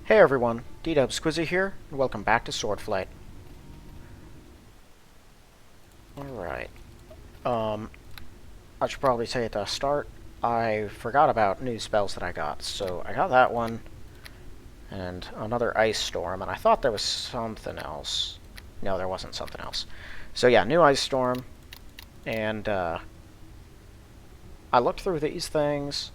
Hey everyone, D-Dub here, and welcome back to Swordflight. Alright, I should probably say at the start, I forgot about new spells that I got. So I got that one, and another Ice Storm, and I thought there was something else. No, there wasn't something else. So yeah, new Ice Storm, and I looked through these things.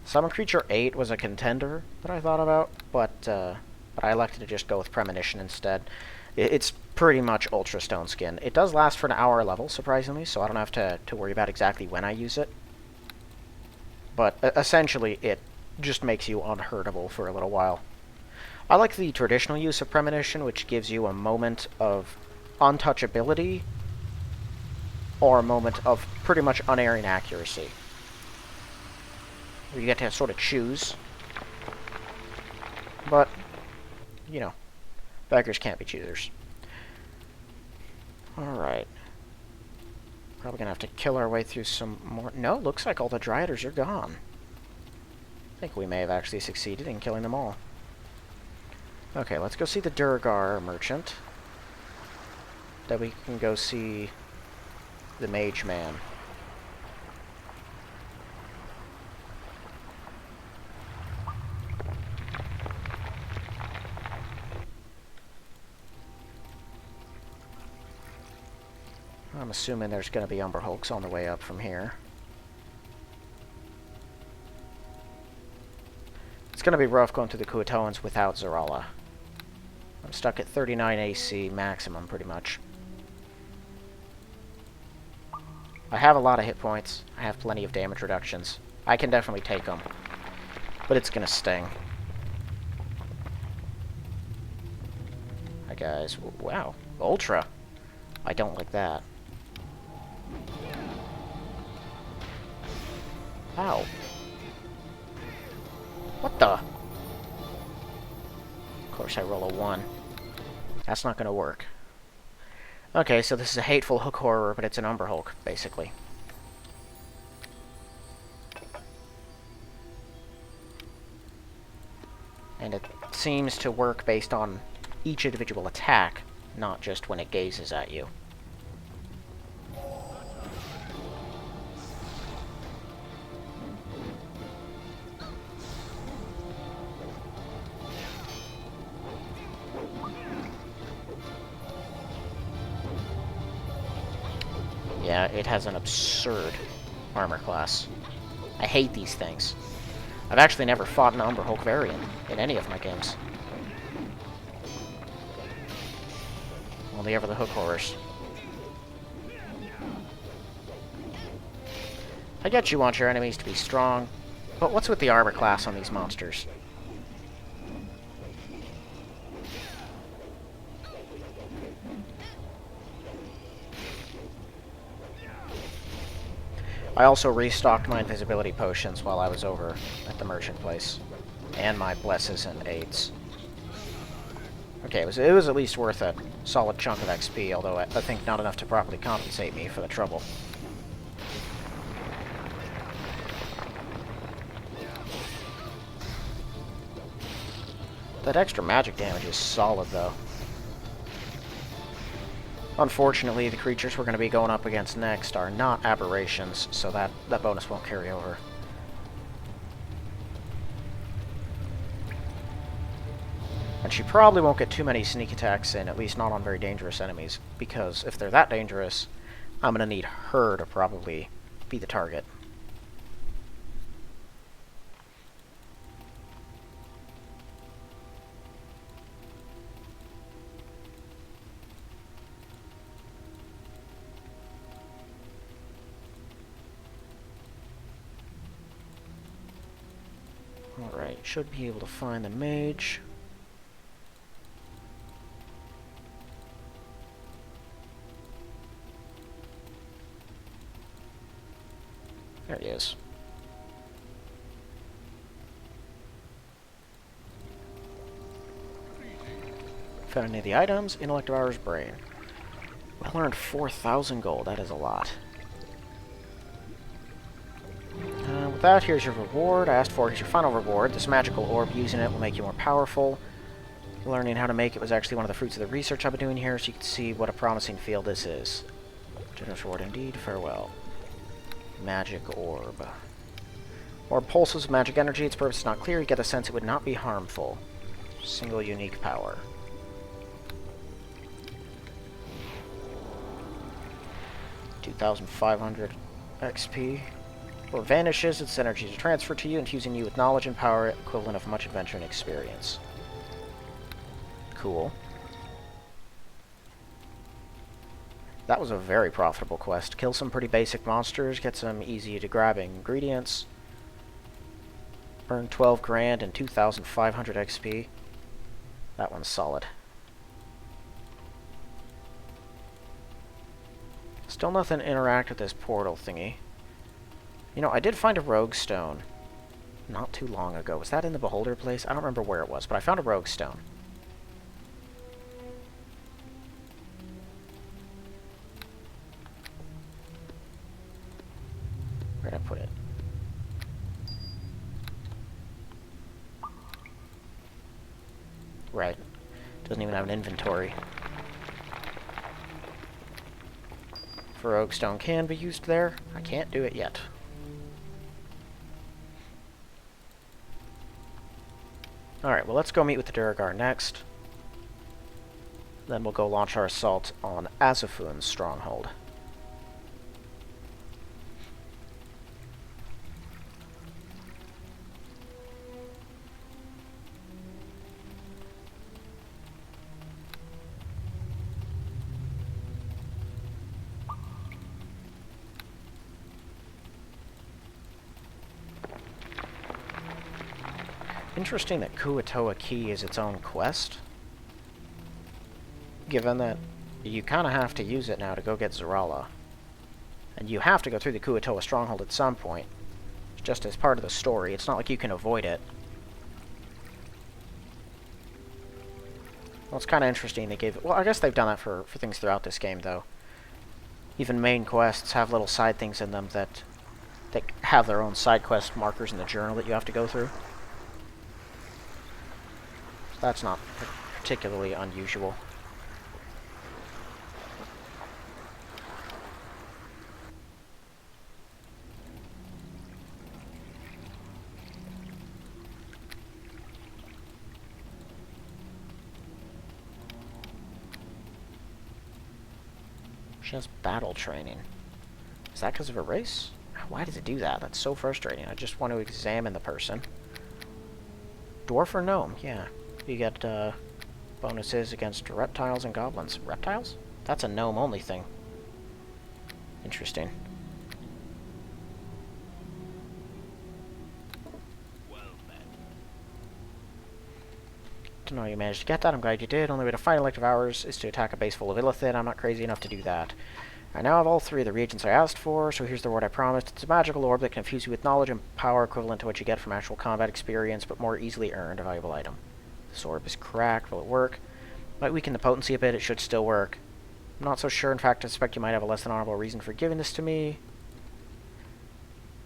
Summon Creature 8 was a contender that I thought about, but I elected to just go with Premonition instead. It's pretty much Ultra Stone Skin. It does last for an hour level, surprisingly, so I don't have to worry about exactly when I use it. But essentially, it just makes you unhurtable for a little while. I like the traditional use of Premonition, which gives you a moment of untouchability, or a moment of pretty much unerring accuracy. You get to sort of choose. But, you know, beggars can't be choosers. Alright. Probably gonna have to kill our way through some more... No, looks like all the Dryaders are gone. I think we may have actually succeeded in killing them all. Okay, let's go see the Durgar merchant. Then we can go see the Mage Man. I'm assuming there's going to be Umber Hulks on the way up from here. It's going to be rough going through the Kuatoans without Zarala. I'm stuck at 39 AC maximum, pretty much. I have a lot of hit points. I have plenty of damage reductions. I can definitely take them. But it's going to sting. Hi, guys. Wow. Ultra. I don't like that. Ow. What the? Of course I roll a 1. That's not gonna work. Okay, so this is a hateful hook horror, but it's an Umber Hulk, basically. And it seems to work based on each individual attack, not just when it gazes at you. Yeah, it has an absurd armor class. I hate these things. I've actually never fought an Umber Hulk variant in any of my games. Only ever the hook horrors. I get you want your enemies to be strong, but what's with the armor class on these monsters? I also restocked my invisibility potions while I was over at the merchant place. And my blesses and aids. Okay, it was at least worth a solid chunk of XP, although I think not enough to properly compensate me for the trouble. That extra magic damage is solid, though. Unfortunately, the creatures we're going to be going up against next are not aberrations, so that bonus won't carry over. And she probably won't get too many sneak attacks in, at least not on very dangerous enemies, because if they're that dangerous, I'm going to need her to probably be the target. Alright, should be able to find the mage. There he is. Found any of the items? Intellect Devourer's Brain. Well earned 4,000 gold. That is a lot. that, here's your reward. I asked for, here's your final reward. This magical orb, using it will make you more powerful. Learning how to make it was actually one of the fruits of the research I've been doing here, so you can see what a promising field this is. Generous reward indeed, farewell. Magic orb. Orb pulses with magic energy, its purpose is not clear, you get the sense it would not be harmful. Single unique power. $2,500 XP. Or vanishes, its energy is transferred to you, infusing you with knowledge and power equivalent of much adventure and experience. Cool. That was a very profitable quest. Kill some pretty basic monsters, get some easy to grab ingredients. Earn 12 grand and 2,500 XP. That one's solid. Still nothing to interact with this portal thingy. You know, I did find a rogue stone not too long ago. Was that in the beholder place? I don't remember where it was, but I found a rogue stone. Where did I put it? Right. Doesn't even have an inventory. If a rogue stone can be used there, I can't do it yet. Alright, well let's go meet with the Duragar next. Then we'll go launch our assault on Azoophun's Stronghold. Interesting that Kuatoa Key is its own quest, given that you kind of have to use it now to go get Zarala. And you have to go through the Kuatoa Stronghold at some point, just as part of the story. It's not like you can avoid it. Well, it's kind of interesting they gave it... Well, I guess they've done that for things throughout this game, though. Even main quests have little side things in them that have their own side quest markers in the journal that you have to go through. That's not particularly unusual. She has battle training. Is that because of a race? Why does it do that? That's so frustrating. I just want to examine the person. Dwarf or gnome? Yeah. You get bonuses against reptiles and goblins. Reptiles? That's a gnome-only thing. Interesting. Don't know how you managed to get that. I'm glad you did. Only way to fight elective hours is to attack a base full of illithid. I'm not crazy enough to do that. I now have all three of the reagents I asked for, so here's the reward I promised. It's a magical orb that can infuse you with knowledge and power equivalent to what you get from actual combat experience, but more easily earned, a valuable item. This orb is cracked. Will it work? Might weaken the potency a bit. It should still work. I'm not so sure. In fact, I suspect you might have a less than honorable reason for giving this to me.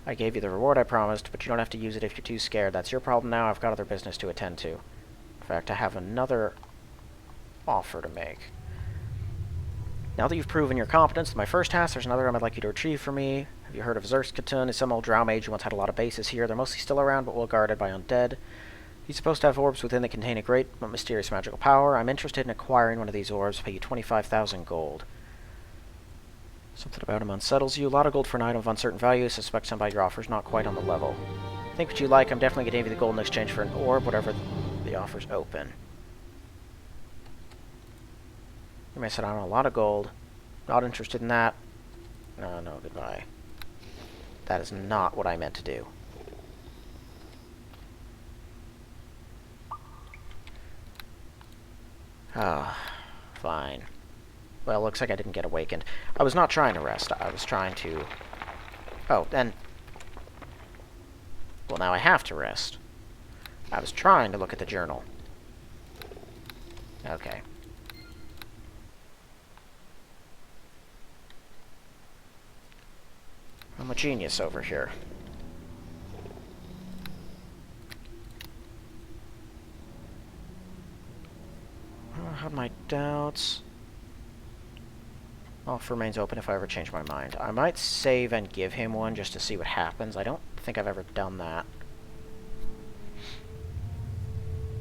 I gave you the reward I promised, but you don't have to use it if you're too scared. That's your problem now. I've got other business to attend to. In fact, I have another offer to make. Now that you've proven your competence with my first task, there's another item I'd like you to retrieve for me. Have you heard of Zerskatun? It's some old drow mage who once had a lot of bases here. They're mostly still around, but well guarded by undead. He's supposed to have orbs within that contain a great but mysterious magical power. I'm interested in acquiring one of these orbs. Pay you 25,000 gold. Something about him unsettles you. A lot of gold for an item of uncertain value. Suspect somebody your offer's not quite on the level. Think what you like. I'm definitely going to give you the gold in exchange for an orb, whatever the offer's open. You may say, I don't know, a lot of gold. Not interested in that. No, goodbye. That is not what I meant to do. Ah, fine. Well, looks like I didn't get awakened. I was not trying to rest. I was trying to... Oh, then... Well, now I have to rest. I was trying to look at the journal. Okay. I'm a genius over here. had my doubts. Offer remains open if I ever change my mind. I might save and give him one just to see what happens. I don't think I've ever done that.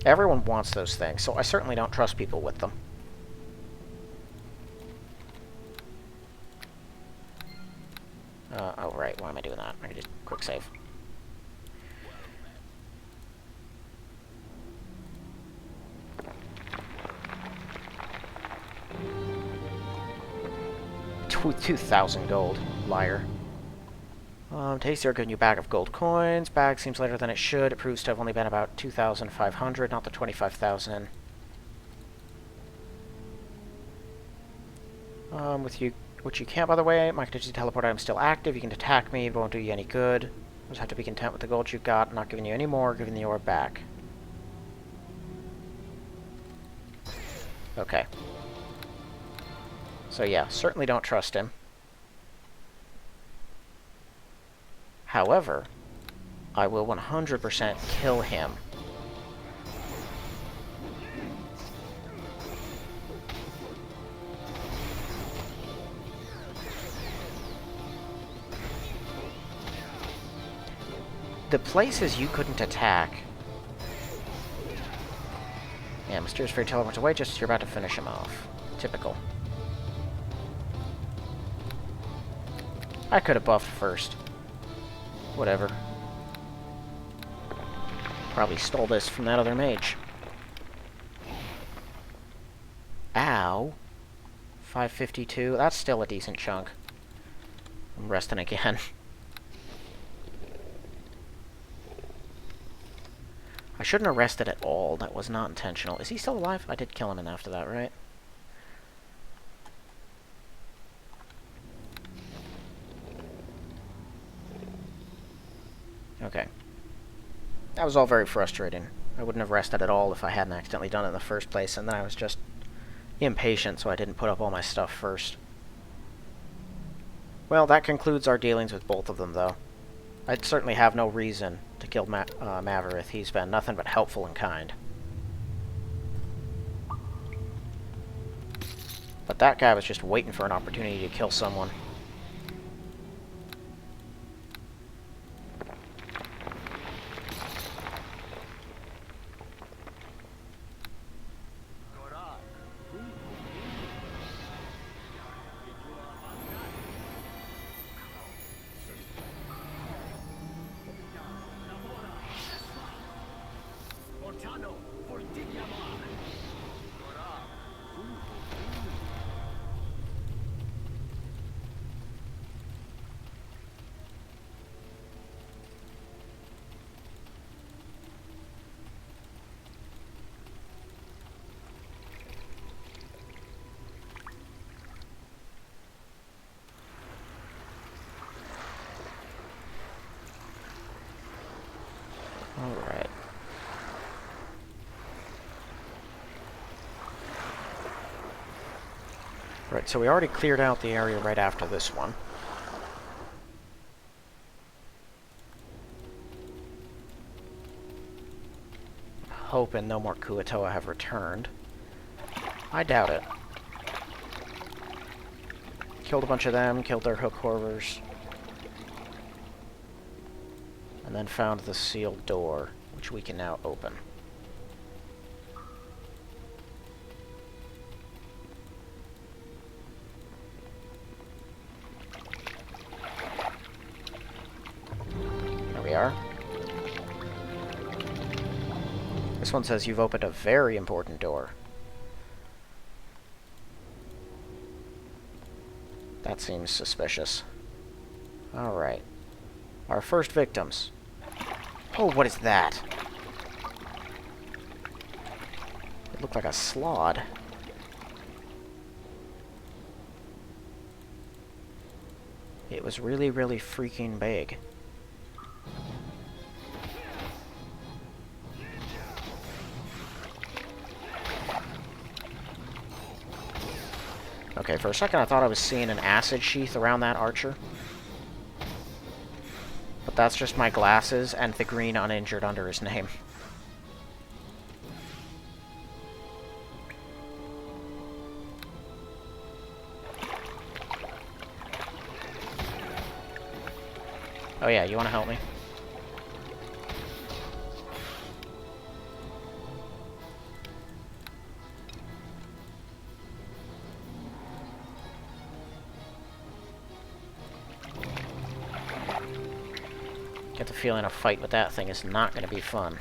Everyone wants those things, so I certainly don't trust people with them. Oh, right. Why am I doing that? I can just quick save. With 2,000 gold. Liar. Tastier giving you a bag of gold coins. Bag seems lighter than it should. It proves to have only been about 2,500, not the 25,000. With you, which you can't, by the way. My contingency teleport item is still active. You can attack me. It won't do you any good. You just have to be content with the gold you've got. I'm not giving you any more. Giving the orb back. Okay. So yeah, certainly don't trust him. However, I will 100% kill him. The places you couldn't attack... Yeah, Mysterious Fairy teleports away just as you're about to finish him off. Typical. I could have buffed first. Whatever. Probably stole this from that other mage. Ow. 552. That's still a decent chunk. I'm resting again. I shouldn't have rested at all. That was not intentional. Is he still alive? I did kill him in after that, right? Okay. That was all very frustrating. I wouldn't have rested at all if I hadn't accidentally done it in the first place, and then I was just impatient, so I didn't put up all my stuff first. Well, that concludes our dealings with both of them, though. I'd certainly have no reason to kill Maverith. He's been nothing but helpful and kind. But that guy was just waiting for an opportunity to kill someone. Alright. Right, so we already cleared out the area right after this one. Hoping no more Kuatoa have returned. I doubt it. Killed a bunch of them, killed their hook horrors. And then found the sealed door, which we can now open. There we are. This one says you've opened a very important door. That seems suspicious. Alright. Our first victims. Oh, what is that? It looked like a slod. It was really, really freaking big. Okay, for a second I thought I was seeing an acid sheath around that archer. But that's just my glasses and the green uninjured under his name. Oh yeah, you want to help me? Get the feeling a fight with that thing is not going to be fun.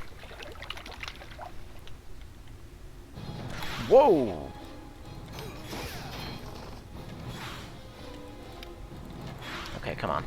Whoa! Okay, come on.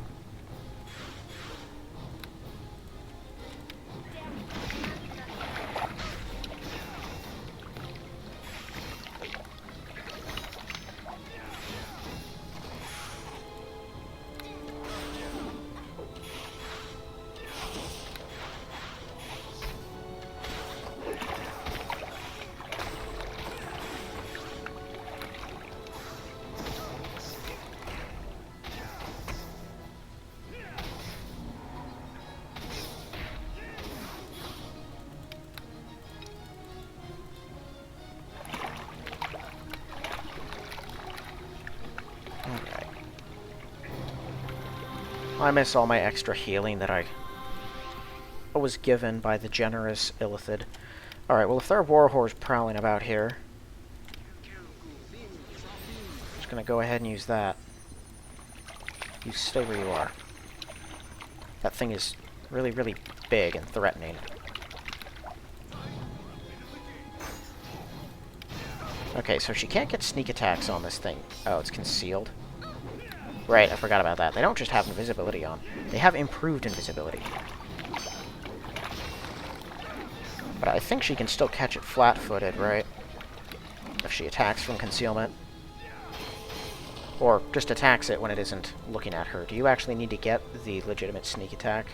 I miss all my extra healing that I was given by the generous Illithid. Alright, well if there are warhorse prowling about here, I'm just gonna go ahead and use that. You stay where you are. That thing is really, really big and threatening. Okay, so she can't get sneak attacks on this thing. Oh, it's concealed. Right, I forgot about that. They don't just have invisibility on. They have improved invisibility. But I think she can still catch it flat-footed, right? If she attacks from concealment. Or just attacks it when it isn't looking at her. Do you actually need to get the legitimate sneak attack?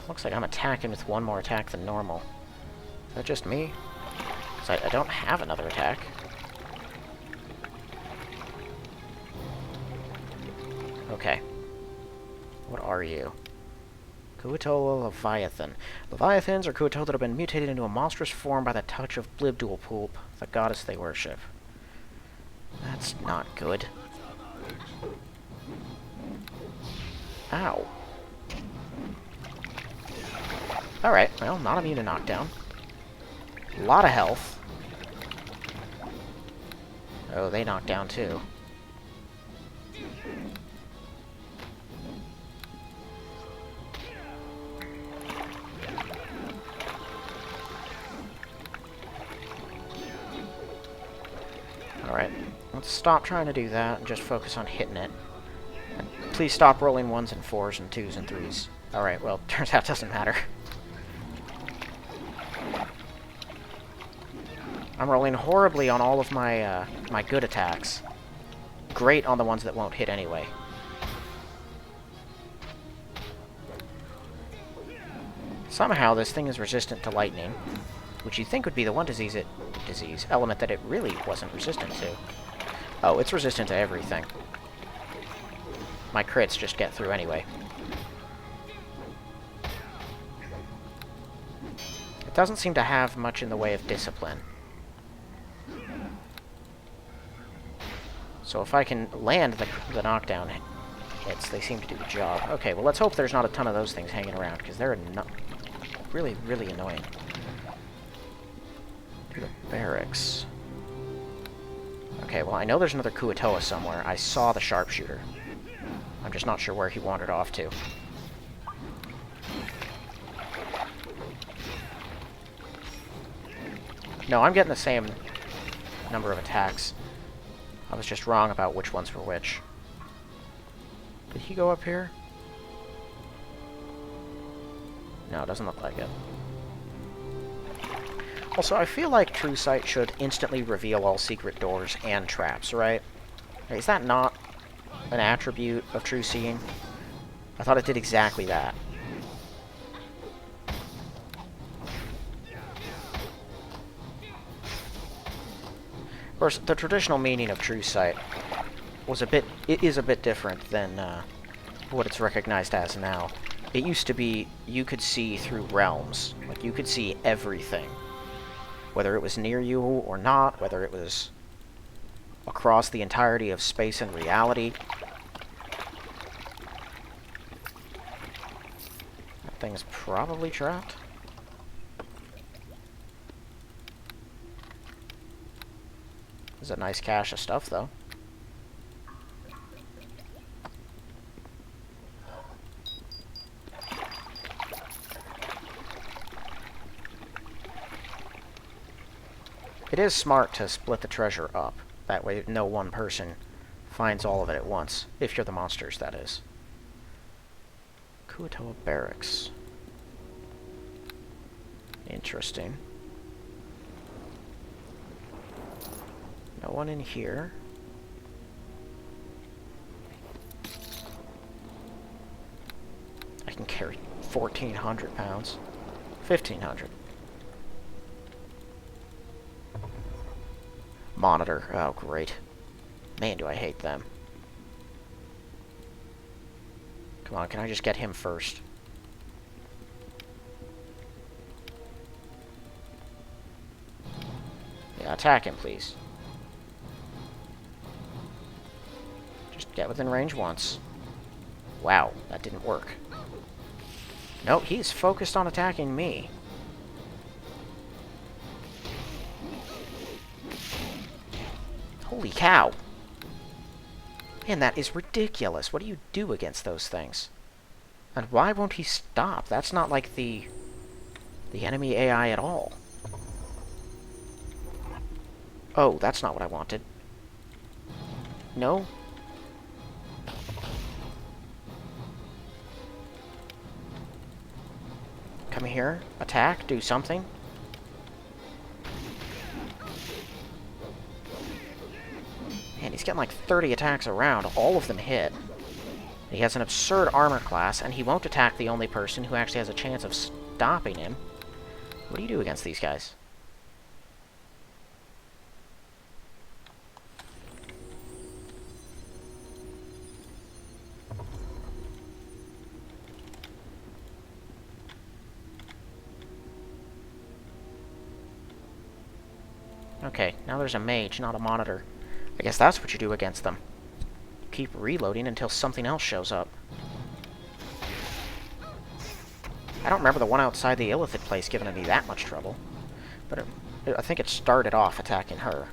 Looks like I'm attacking with one more attack than normal. Is that just me? Because I don't have another attack. Okay. What are you? Kuatoa Leviathan. Leviathans are Kuatoa that have been mutated into a monstrous form by the touch of Blibdoolpoolp, the goddess they worship. That's not good. Ow. Alright, well, not immune to knockdown. A lot of health. Oh, they knocked down too. Alright, let's stop trying to do that and just focus on hitting it. And please stop rolling 1s and 4s and 2s and 3s. Alright, well, turns out it doesn't matter. I'm rolling horribly on all of my my good attacks. Great on the ones that won't hit anyway. Somehow this thing is resistant to lightning, which you'd think would be the one element that it really wasn't resistant to. Oh, it's resistant to everything. My crits just get through anyway. It doesn't seem to have much in the way of discipline. So if I can land the knockdown hits, they seem to do the job. Okay, well let's hope there's not a ton of those things hanging around, because they're really, really annoying. To the barracks. Okay, well I know there's another Kuatoa somewhere. I saw the sharpshooter. I'm just not sure where he wandered off to. No, I'm getting the same number of attacks. I was just wrong about which ones were which. Did he go up here? No, it doesn't look like it. Also, I feel like True Sight should instantly reveal all secret doors and traps, right? Is that not an attribute of True Seeing? I thought it did exactly that. Of course, the traditional meaning of True Sight it is a bit different than what it's recognized as now. It used to be you could see through realms. Like, you could see everything. Whether it was near you or not, whether it was across the entirety of space and reality. That thing's probably trapped. There's a nice cache of stuff, though. It is smart to split the treasure up. That way no one person finds all of it at once. If you're the monsters, that is. Kuatoa Barracks. Interesting. No one in here. I can carry 1,400 pounds. 1,500. Monitor. Oh, great. Man, do I hate them. Come on, can I just get him first? Yeah, attack him, please. Just get within range once. Wow, that didn't work. No, he's focused on attacking me. Holy cow. Man, that is ridiculous. What do you do against those things? And why won't he stop? That's not like the enemy AI at all. Oh, that's not what I wanted. No? Come here. Attack. Do something. Man, he's getting like 30 attacks around. All of them hit. He has an absurd armor class, and he won't attack the only person who actually has a chance of stopping him. What do you do against these guys? Okay, now there's a mage, not a monitor. I guess that's what you do against them. Keep reloading until something else shows up. I don't remember the one outside the Illithid place giving me that much trouble. But I think it started off attacking her.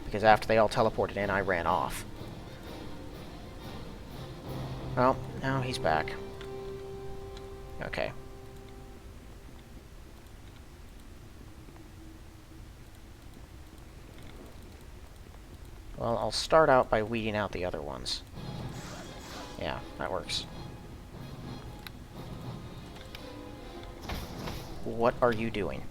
Because after they all teleported in, I ran off. Well, now he's back. Okay. Well, I'll start out by weeding out the other ones. Yeah, that works. What are you doing?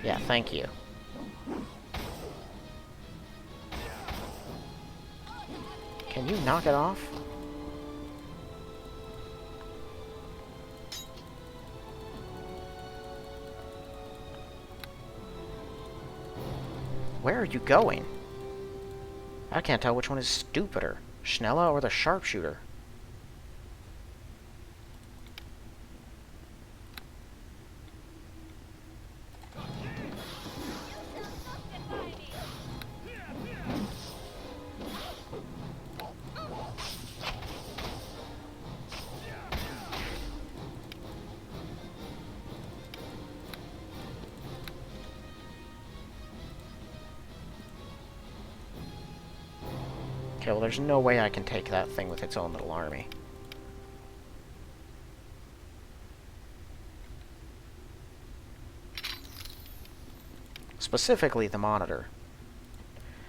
Yeah, thank you. Can you knock it off? Where are you going? I can't tell which one is stupider, Schnella or the sharpshooter. Okay, well, there's no way I can take that thing with its own little army. Specifically, the monitor.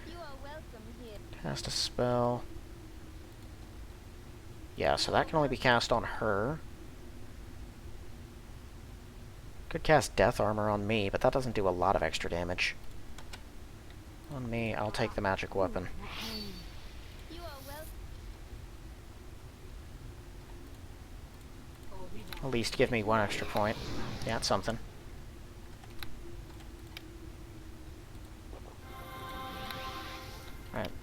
You are welcome here. Cast a spell. Yeah, so that can only be cast on her. Could cast Death Armor on me, but that doesn't do a lot of extra damage. On me, I'll take the magic weapon. You are welcome. At least give me one extra point. Yeah, it's something.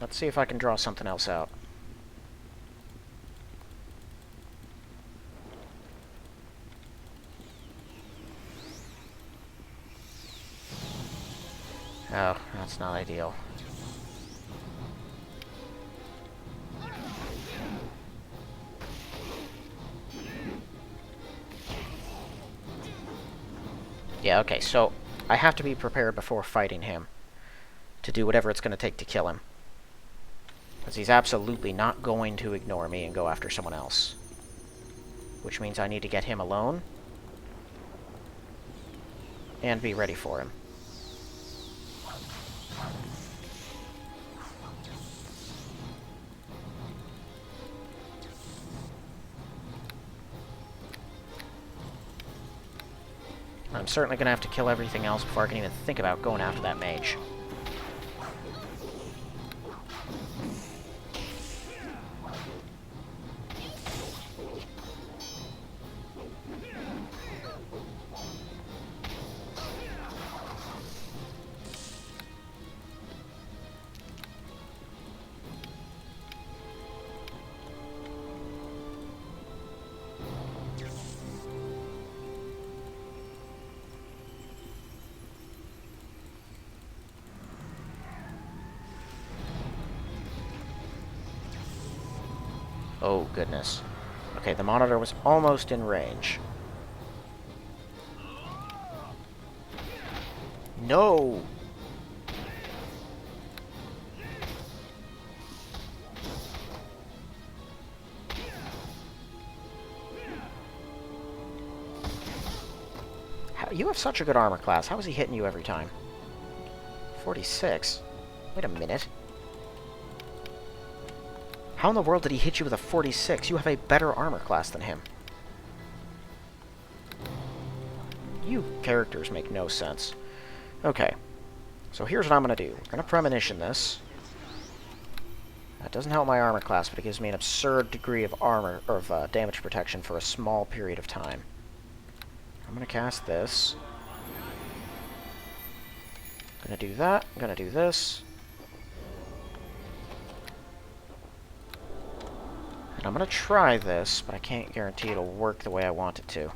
Let's see if I can draw something else out. Oh, that's not ideal. Yeah, okay, so I have to be prepared before fighting him to do whatever it's going to take to kill him. Because he's absolutely not going to ignore me and go after someone else. Which means I need to get him alone and be ready for him. I'm certainly going to have to kill everything else before I can even think about going after that mage. Oh, goodness. Okay, the monitor was almost in range. No! You have such a good armor class. How is he hitting you every time? 46? Wait a minute. How in the world did he hit you with a 46? You have a better armor class than him. You characters make no sense. Okay. So here's what I'm going to do. We're going to premonition this. That doesn't help my armor class, but it gives me an absurd degree of armor, or of damage protection for a small period of time. I'm going to cast this. I'm going to do that. I'm going to do this. And I'm going to try this, but I can't guarantee it'll work the way I want it to.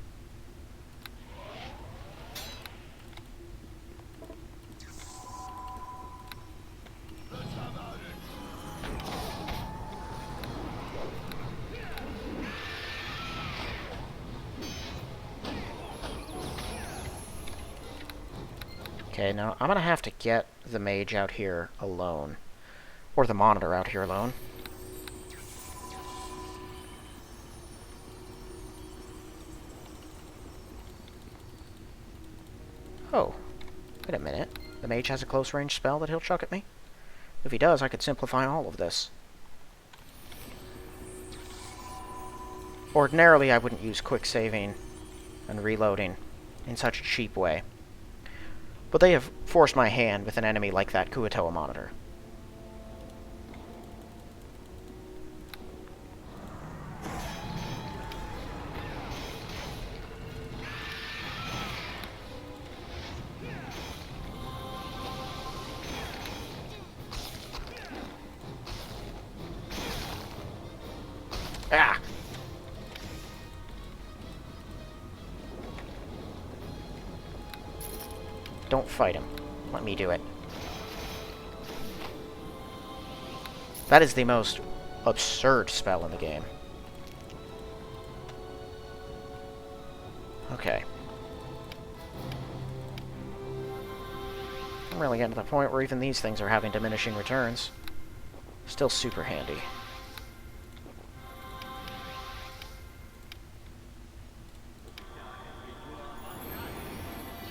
Okay, now I'm going to have to get the mage out here alone. Or the monitor out here alone. Oh, wait a minute. The mage has a close-range spell that he'll chuck at me? If he does, I could simplify all of this. Ordinarily, I wouldn't use quick saving and reloading in such a cheap way. But they have forced my hand with an enemy like that Kuatoa monitor. Ah! Don't fight him. Let me do it. That is the most absurd spell in the game. Okay. I'm really getting to the point where even these things are having diminishing returns. Still super handy.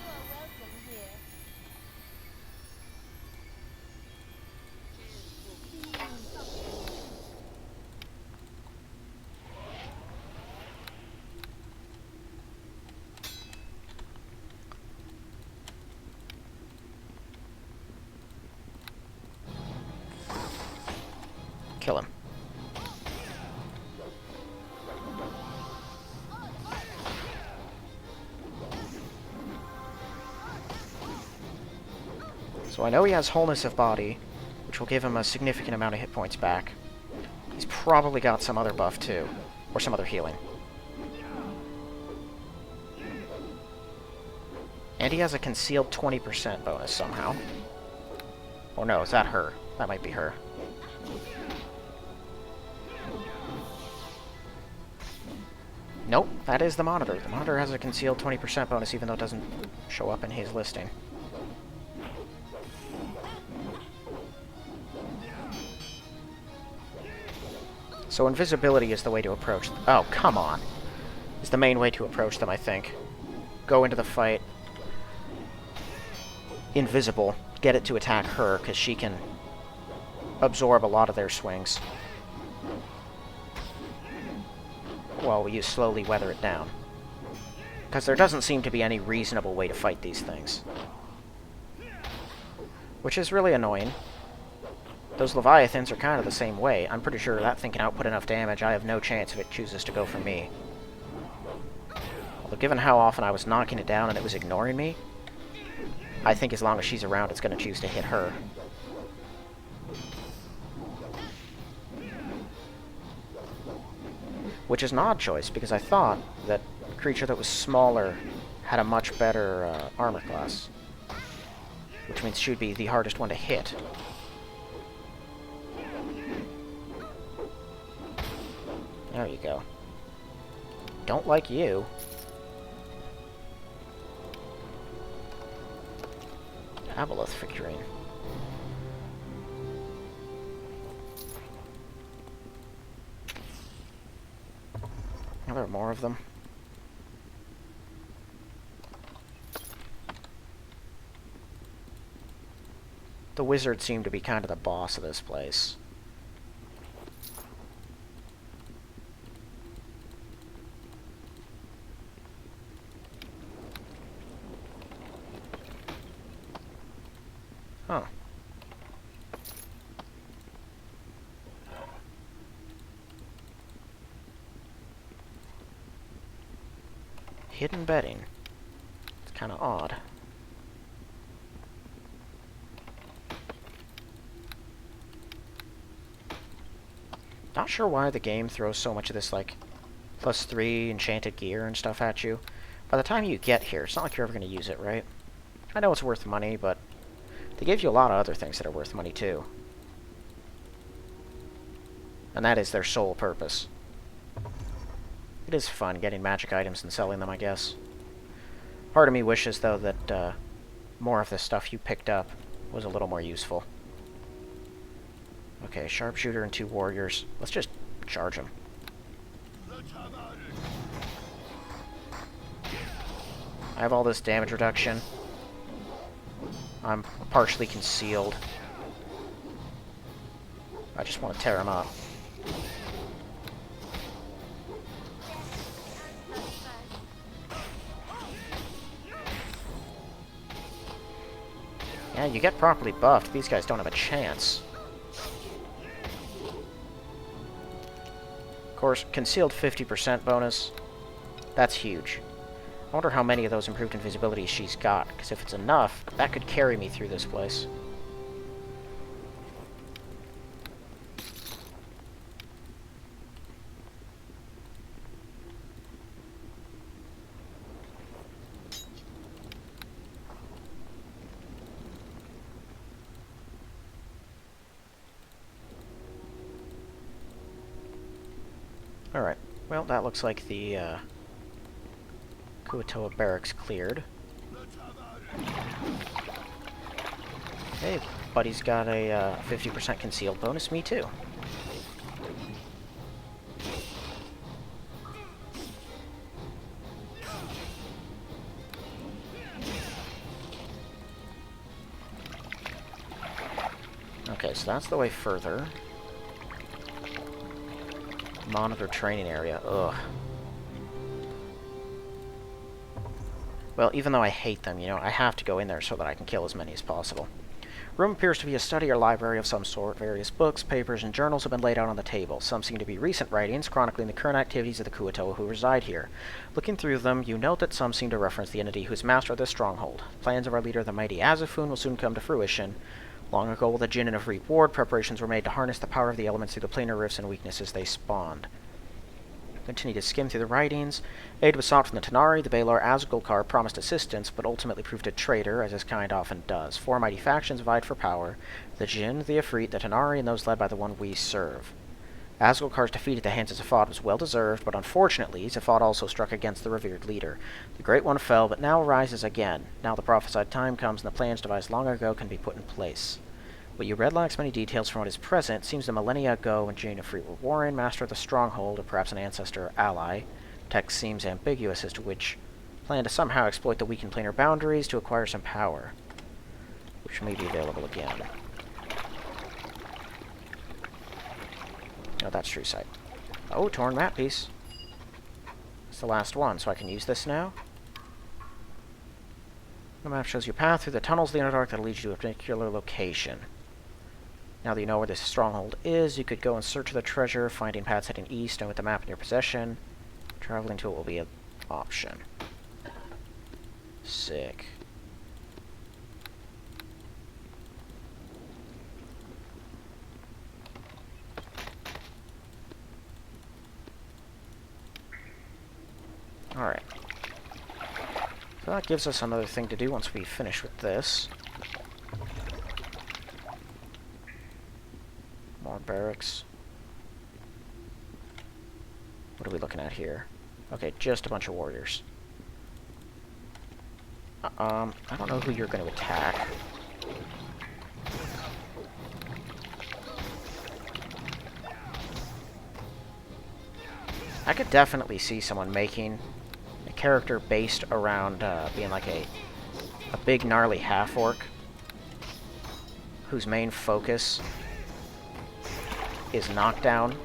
You are welcome here. Kill him. So I know he has wholeness of body, which will give him a significant amount of hit points back. He's probably got some other buff, too. Or some other healing. And he has a concealed 20% bonus somehow. Oh no, is that her? That might be her. Nope, that is the Monitor. The Monitor has a concealed 20% bonus even though it doesn't show up in his listing. So invisibility is the way to approach them. Oh, come on. Is the main way to approach them, I think. Go into the fight. Invisible. Get it to attack her, because she can absorb a lot of their swings. While you slowly weather it down. Because there doesn't seem to be any reasonable way to fight these things. Which is really annoying. Those Leviathans are kind of the same way. I'm pretty sure that thing can output enough damage. I have no chance if it chooses to go for me. Although given how often I was knocking it down and it was ignoring me, I think as long as she's around, it's going to choose to hit her. Which is an odd choice, because I thought that a creature that was smaller had a much better armor class. Which means she would be the hardest one to hit. There you go. Don't like you. Aboleth figurine. Are there more of them? The wizards seem to be kind of the boss of this place. Huh. Hidden bedding. It's kind of odd. Not sure why the game throws so much of this, like, +3 enchanted gear and stuff at you. By the time you get here, it's not like you're ever going to use it, right? I know it's worth money, but they give you a lot of other things that are worth money, too. And that is their sole purpose. It is fun getting magic items and selling them, I guess. Part of me wishes, though, that more of the stuff you picked up was a little more useful. Okay, sharpshooter and 2 warriors. Let's just charge them. I have all this damage reduction. I'm partially concealed. I just want to tear him up. Yeah, you get properly buffed. These guys don't have a chance. Of course, concealed 50% bonus. That's huge. I wonder how many of those improved invisibilities she's got, because if it's enough, that could carry me through this place. Alright, well, that looks like the Kuatoa barracks cleared. Hey, buddy's got a 50% concealed bonus. Me too. Okay, so that's the way further. Monitor training area. Ugh. Well, even though I hate them, you know, I have to go in there so that I can kill as many as possible. Room appears to be a study or library of some sort. Various books, papers, and journals have been laid out on the table. Some seem to be recent writings, chronicling the current activities of the Kuatoa who reside here. Looking through them, you note that some seem to reference the entity who is master of this stronghold. Plans of our leader, the mighty Azoophun, will soon come to fruition. Long ago, while the Jinn in Afreet warred, preparations were made to harness the power of the elements through the planar rifts and weaknesses they spawned. Continued to skim through the writings. Aid was sought from the Tanari. The Baelor Azgulkar promised assistance, but ultimately proved a traitor, as his kind often does. 4 mighty factions vied for power: the Jinn, the Afreet, the Tanari, and those led by the one we serve. Azgulkar's defeat at the hands of Zaphod was well-deserved, but unfortunately, Zaphod also struck against the revered leader. The Great One fell, but now rises again. Now the prophesied time comes, and the plans devised long ago can be put in place. What you read lacks many details from what is present. Seems the millennia ago when Jinn Afreet were warring, master of the Stronghold, or perhaps an ancestor or ally. Text seems ambiguous as to which plan to somehow exploit the weakened planar boundaries to acquire some power, which may be available again. No, that's true sight. Oh, torn map piece. It's the last one, so I can use this now. The map shows your path through the tunnels of the Underdark that leads you to a particular location. Now that you know where this stronghold is, you could go in search of the treasure, finding paths heading east, and with the map in your possession, traveling to it will be an option. Sick. Alright. So that gives us another thing to do once we finish with this. More barracks. What are we looking at here? Okay, just a bunch of warriors. I don't know who you're going to attack. I could definitely see someone making a character based around being like a big gnarly half-orc whose main focus is knockdown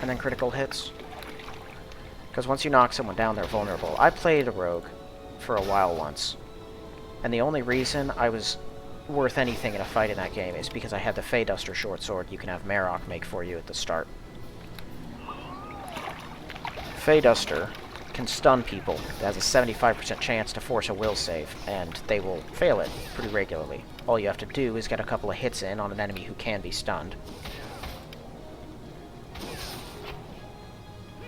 and then critical hits. Because once you knock someone down, they're vulnerable. I played a rogue for a while once, and the only reason I was worth anything in a fight in that game is because I had the Feyduster short sword you can have Marok make for you at the start. Feyduster can stun people. It has a 75% chance to force a will save, and they will fail it pretty regularly. All you have to do is get a couple of hits in on an enemy who can be stunned.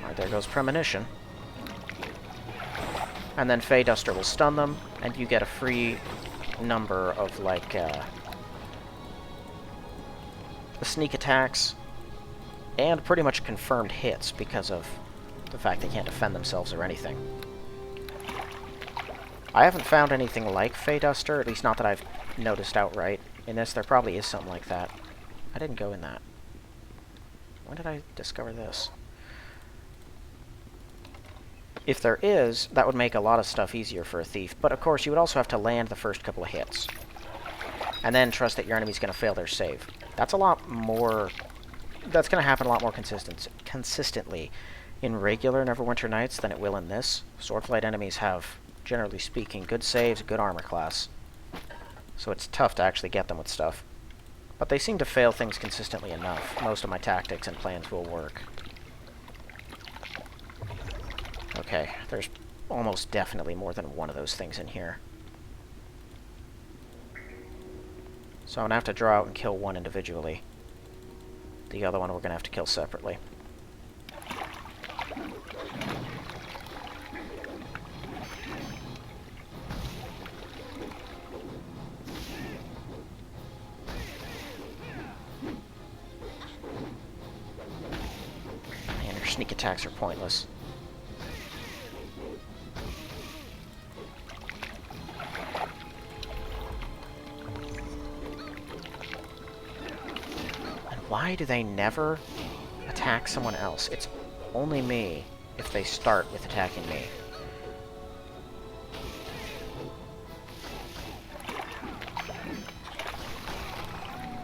Alright, there goes Premonition. And then Feyduster will stun them, and you get a free number of, like, the sneak attacks, and pretty much confirmed hits because of the fact they can't defend themselves or anything. I haven't found anything like Feyduster, at least not that I've noticed outright. In this, there probably is something like that. I didn't go in that. When did I discover this? If there is, that would make a lot of stuff easier for a thief, but of course you would also have to land the first couple of hits. And then trust that your enemy's going to fail their save. That's a lot more... That's going to happen a lot more consistently in regular Neverwinter Nights than it will in this. Swordflight enemies have, generally speaking, good saves, good armor class. So it's tough to actually get them with stuff. But they seem to fail things consistently enough. Most of my tactics and plans will work. Okay, there's almost definitely more than one of those things in here. So I'm going to have to draw out and kill one individually. The other one we're going to have to kill separately. Man, your sneak attacks are pointless. Why do they never attack someone else? It's only me if they start with attacking me.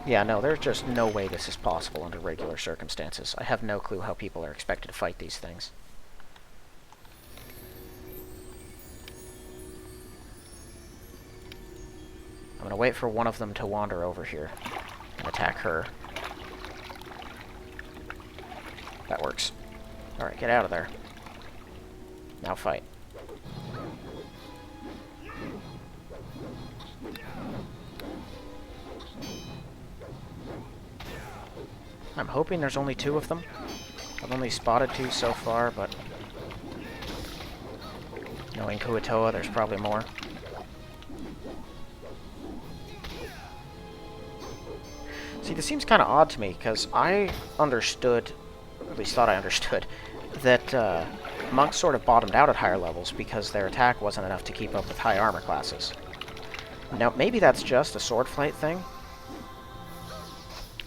Yeah, no, there's just no way this is possible under regular circumstances. I have no clue how people are expected to fight these things. I'm gonna wait for one of them to wander over here and attack her. That works. Alright, get out of there. Now fight. I'm hoping there's only 2 of them. I've only spotted 2 so far, but knowing Kuatoa, there's probably more. See, this seems kind of odd to me, because I understood, or at least thought I understood, that monks sort of bottomed out at higher levels because their attack wasn't enough to keep up with high armor classes. Now, maybe that's just a Swordflight thing,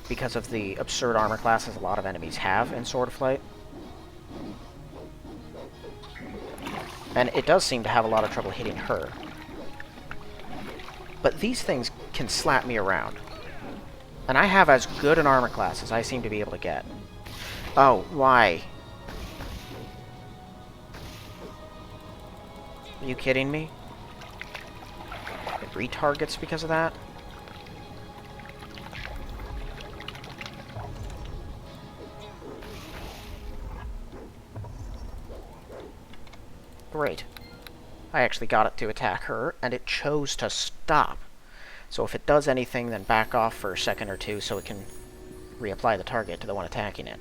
because of the absurd armor classes a lot of enemies have in Swordflight. And it does seem to have a lot of trouble hitting her. But these things can slap me around. And I have as good an armor class as I seem to be able to get. Oh, why? Are you kidding me? It retargets because of that? Great. I actually got it to attack her, and it chose to stop. So if it does anything, then back off for a second or 2 so it can reapply the target to the one attacking it.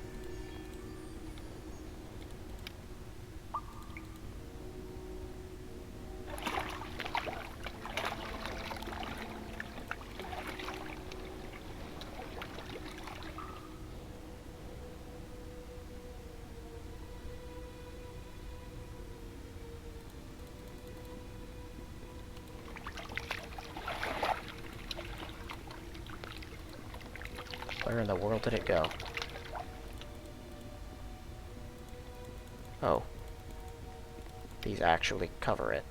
Where in the world did it go? Oh. These actually cover it.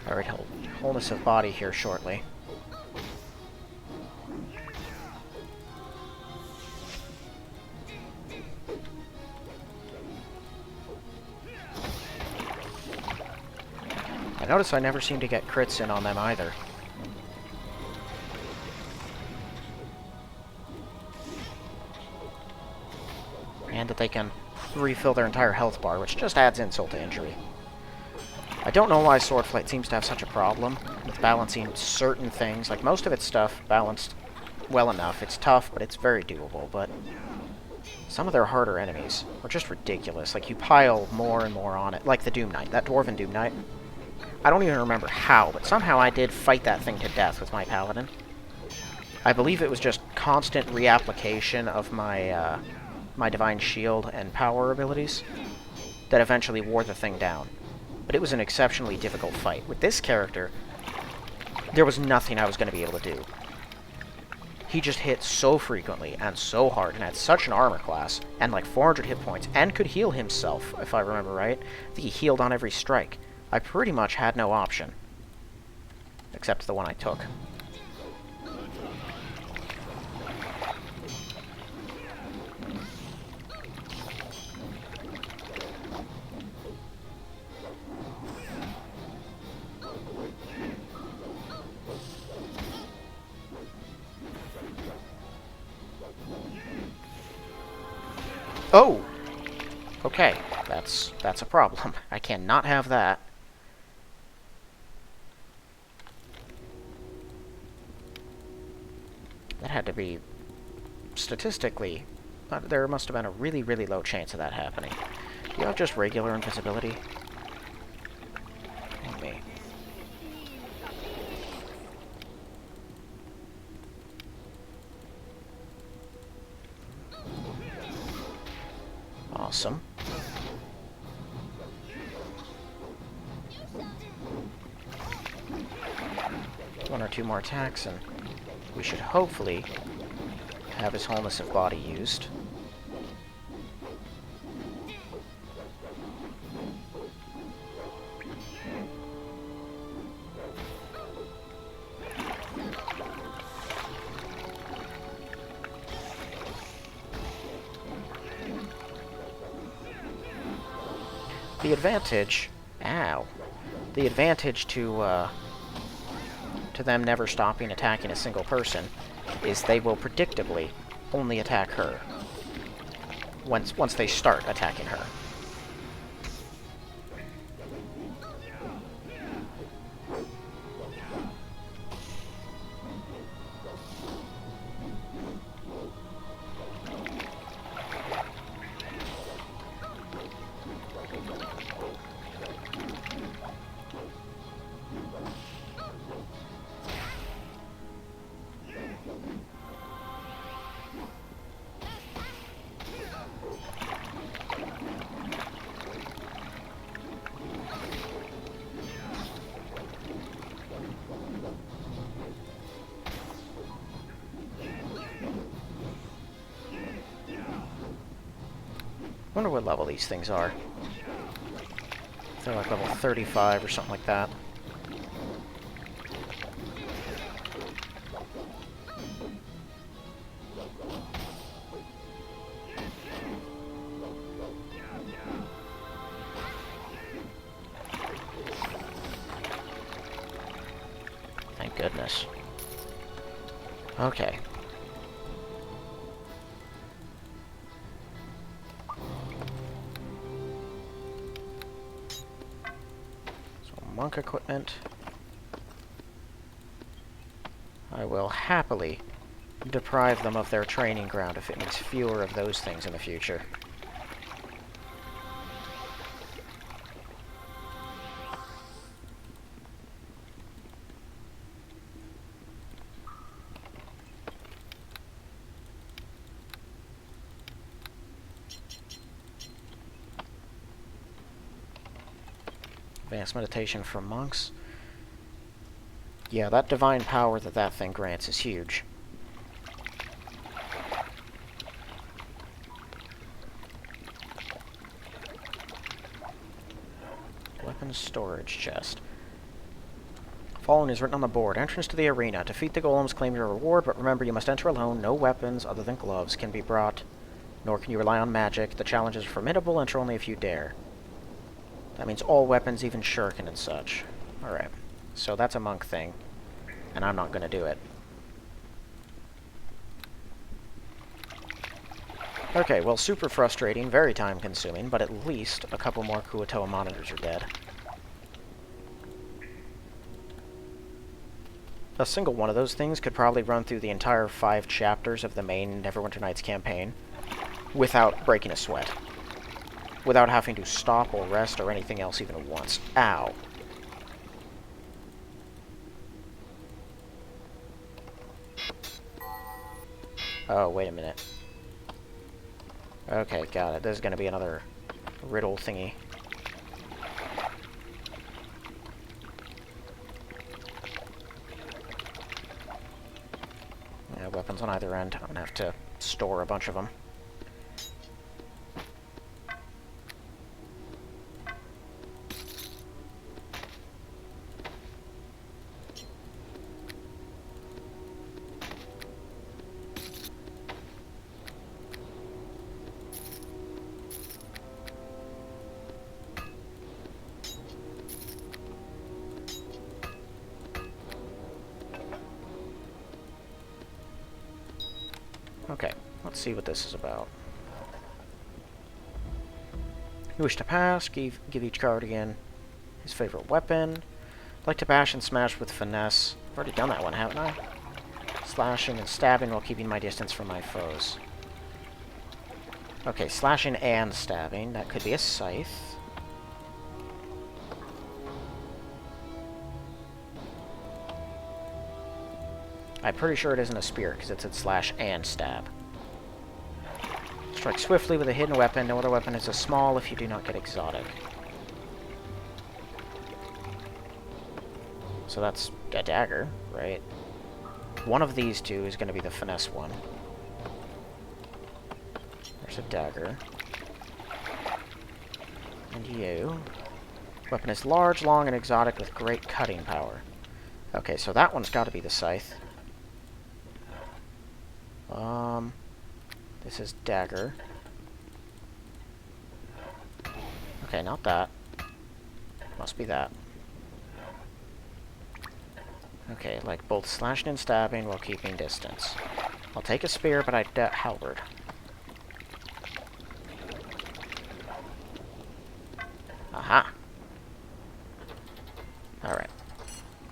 Alright, wholeness of body here shortly. I notice I never seem to get crits in on them either. And that they can refill their entire health bar, which just adds insult to injury. I don't know why Swordflight seems to have such a problem with balancing certain things. Like, most of its stuff balanced well enough. It's tough, but it's very doable. But some of their harder enemies are just ridiculous. Like, you pile more and more on it. Like the Doom Knight, that Dwarven Doom Knight. I don't even remember how, but somehow I did fight that thing to death with my Paladin. I believe it was just constant reapplication of my, my Divine Shield and power abilities that eventually wore the thing down. But it was an exceptionally difficult fight. With this character, there was nothing I was going to be able to do. He just hit so frequently and so hard and had such an armor class and like 400 hit points and could heal himself, if I remember right. I think he healed on every strike. I pretty much had no option. Except the one I took. Oh! Okay, that's a problem. I cannot have that. had to be statistically, there must have been a really, really low chance of that happening. Do you have just regular invisibility? And me. Awesome. One or two more attacks, and we should hopefully have his wholeness of body used. The advantage, the advantage to them never stopping attacking a single person is they will predictably only attack her once they start attacking her. Wonder what level these things are. They're like level 35 or something like that. Thank goodness. Okay. Monk equipment. I will happily deprive them of their training ground if it means fewer of those things in the future. Advanced meditation for monks. Yeah, that divine power that thing grants is huge. Weapons storage chest. Following is written on the board. Entrance to the arena. Defeat the golems, claim your reward, but remember you must enter alone. No weapons other than gloves can be brought, nor can you rely on magic. The challenge is formidable. Enter only if you dare. That means all weapons, even shuriken and such. Alright, so that's a monk thing, and I'm not going to do it. Okay, well, super frustrating, very time-consuming, but at least a couple more Kuo-toa monitors are dead. A single one of those things could probably run through the entire 5 chapters of the main Neverwinter Nights campaign without breaking a sweat. Without having to stop or rest or anything else even once. Ow. Oh, wait a minute. Okay, got it. There's gonna be another riddle thingy. Yeah, weapons on either end. I'm gonna have to store a bunch of them. Okay, let's see what this is about. You wish to pass, give each guardian his favorite weapon. Like to bash and smash with finesse. I've already done that one, haven't I? slashing and stabbing while keeping my distance from my foes. Okay, slashing and stabbing. That could be a scythe. I'm pretty sure it isn't a spear, because it said slash and stab. Strike swiftly with a hidden weapon. No other weapon is as small if you do not get exotic. So that's a dagger, right? One of these two is going to be the finesse one. There's a dagger. And you. Weapon is large, long, and exotic with great cutting power. Okay, so that one's got to be the scythe. This is dagger. Okay, not that. Must be that. Okay, like both slashing and stabbing while keeping distance. I'll take a spear, but I halberd. Aha! Alright.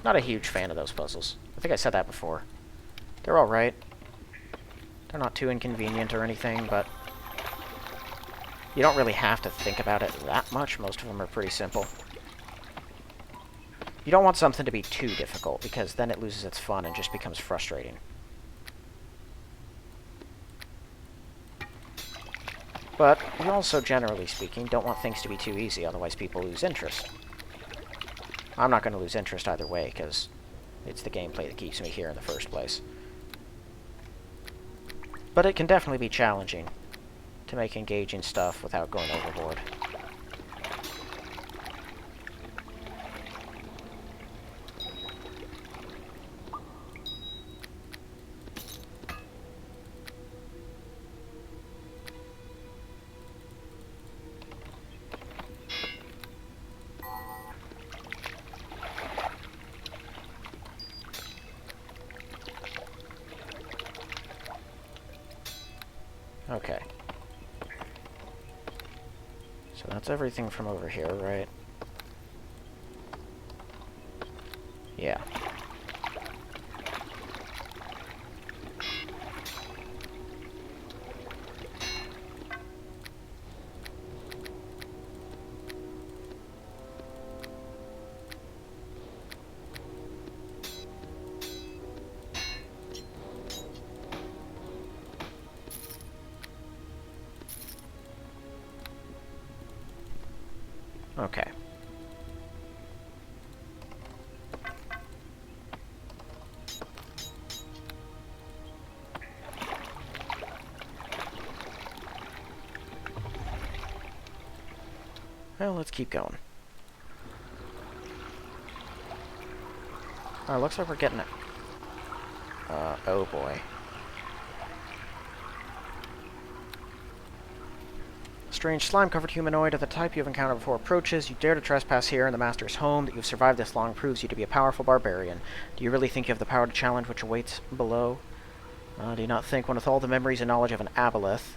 Not a huge fan of those puzzles. I think I said that before. They're alright. They're not too inconvenient or anything, but you don't really have to think about it that much. Most of them are pretty simple. You don't want something to be too difficult, because then it loses its fun and just becomes frustrating. But you also, generally speaking, don't want things to be too easy, otherwise people lose interest. I'm not going to lose interest either way, because it's the gameplay that keeps me here in the first place. But it can definitely be challenging to make engaging stuff without going overboard. Okay. So that's everything from over here, right? Yeah. Okay. Well, let's keep going. Oh, looks like we're getting it. Oh boy. Strange slime-covered humanoid of the type you have encountered before approaches. You dare to trespass here in the Master's home. That you've survived this long proves you to be a powerful barbarian. Do you really think you have the power to challenge which awaits below? Do you not think one with all the memories and knowledge of an aboleth,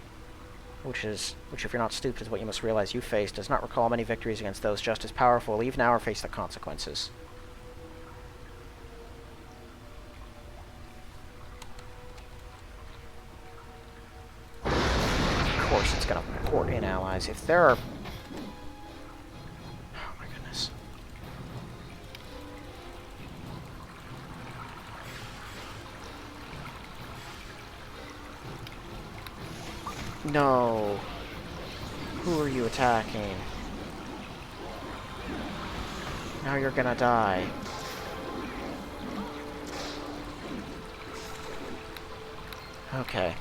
which if you're not stupid is what you must realize you face, does not recall many victories against those just as powerful, leave now or face the consequences? Of course it's gonna port in allies. If there are... Oh my goodness. No. Who are you attacking? Now you're gonna die. Okay.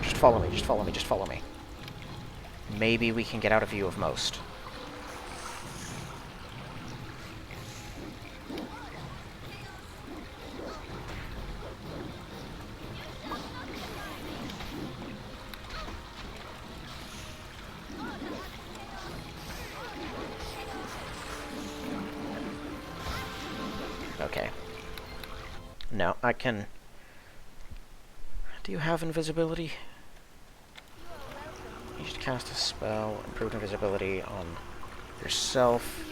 Just follow me, just follow me, just follow me. Maybe we can get out of view of most. Okay. No, I can Do you have invisibility? You are welcome. You should cast a spell, improved invisibility on yourself.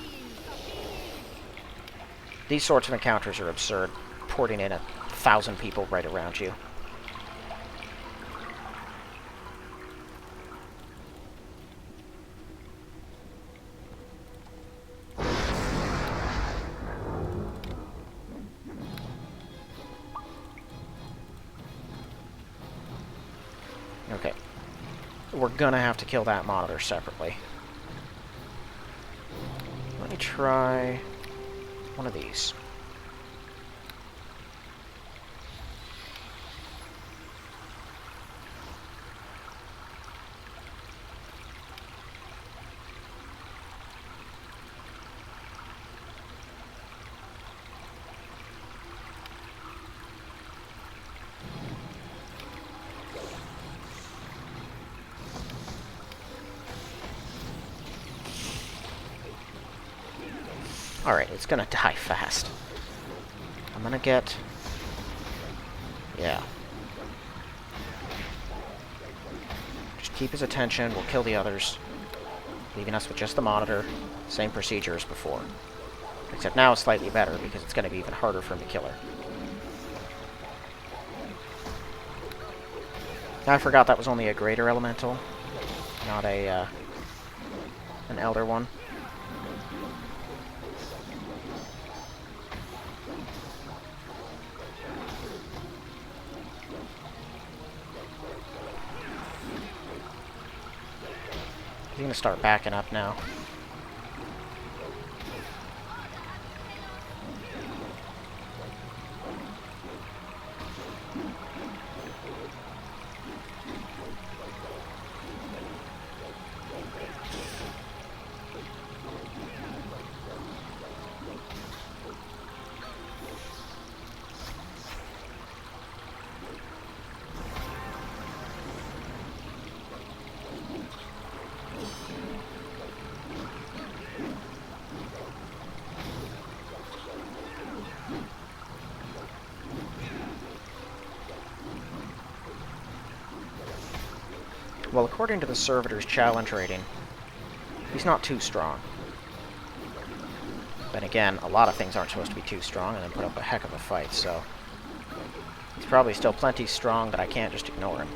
These sorts of encounters are absurd, porting in 1,000 people right around you. Okay. We're gonna have to kill that monitor separately. Let me try one of these. Alright, it's gonna die fast. I'm gonna get... Yeah. Just keep his attention, we'll kill the others, leaving us with just the monitor. Same procedure as before. Except now it's slightly better, because it's gonna be even harder for him to kill her. I forgot that was only a greater elemental, not a, an elder one. He's gonna start backing up now. Well, according to the servitor's challenge rating, he's not too strong. Then again, a lot of things aren't supposed to be too strong and then put up a heck of a fight, so... He's probably still plenty strong, but I can't just ignore him.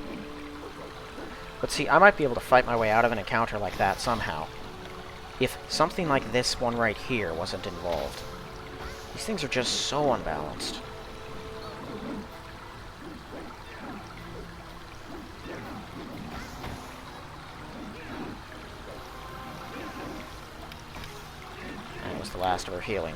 But see, I might be able to fight my way out of an encounter like that somehow, if something like this one right here wasn't involved. These things are just so unbalanced. That was the last of her healing.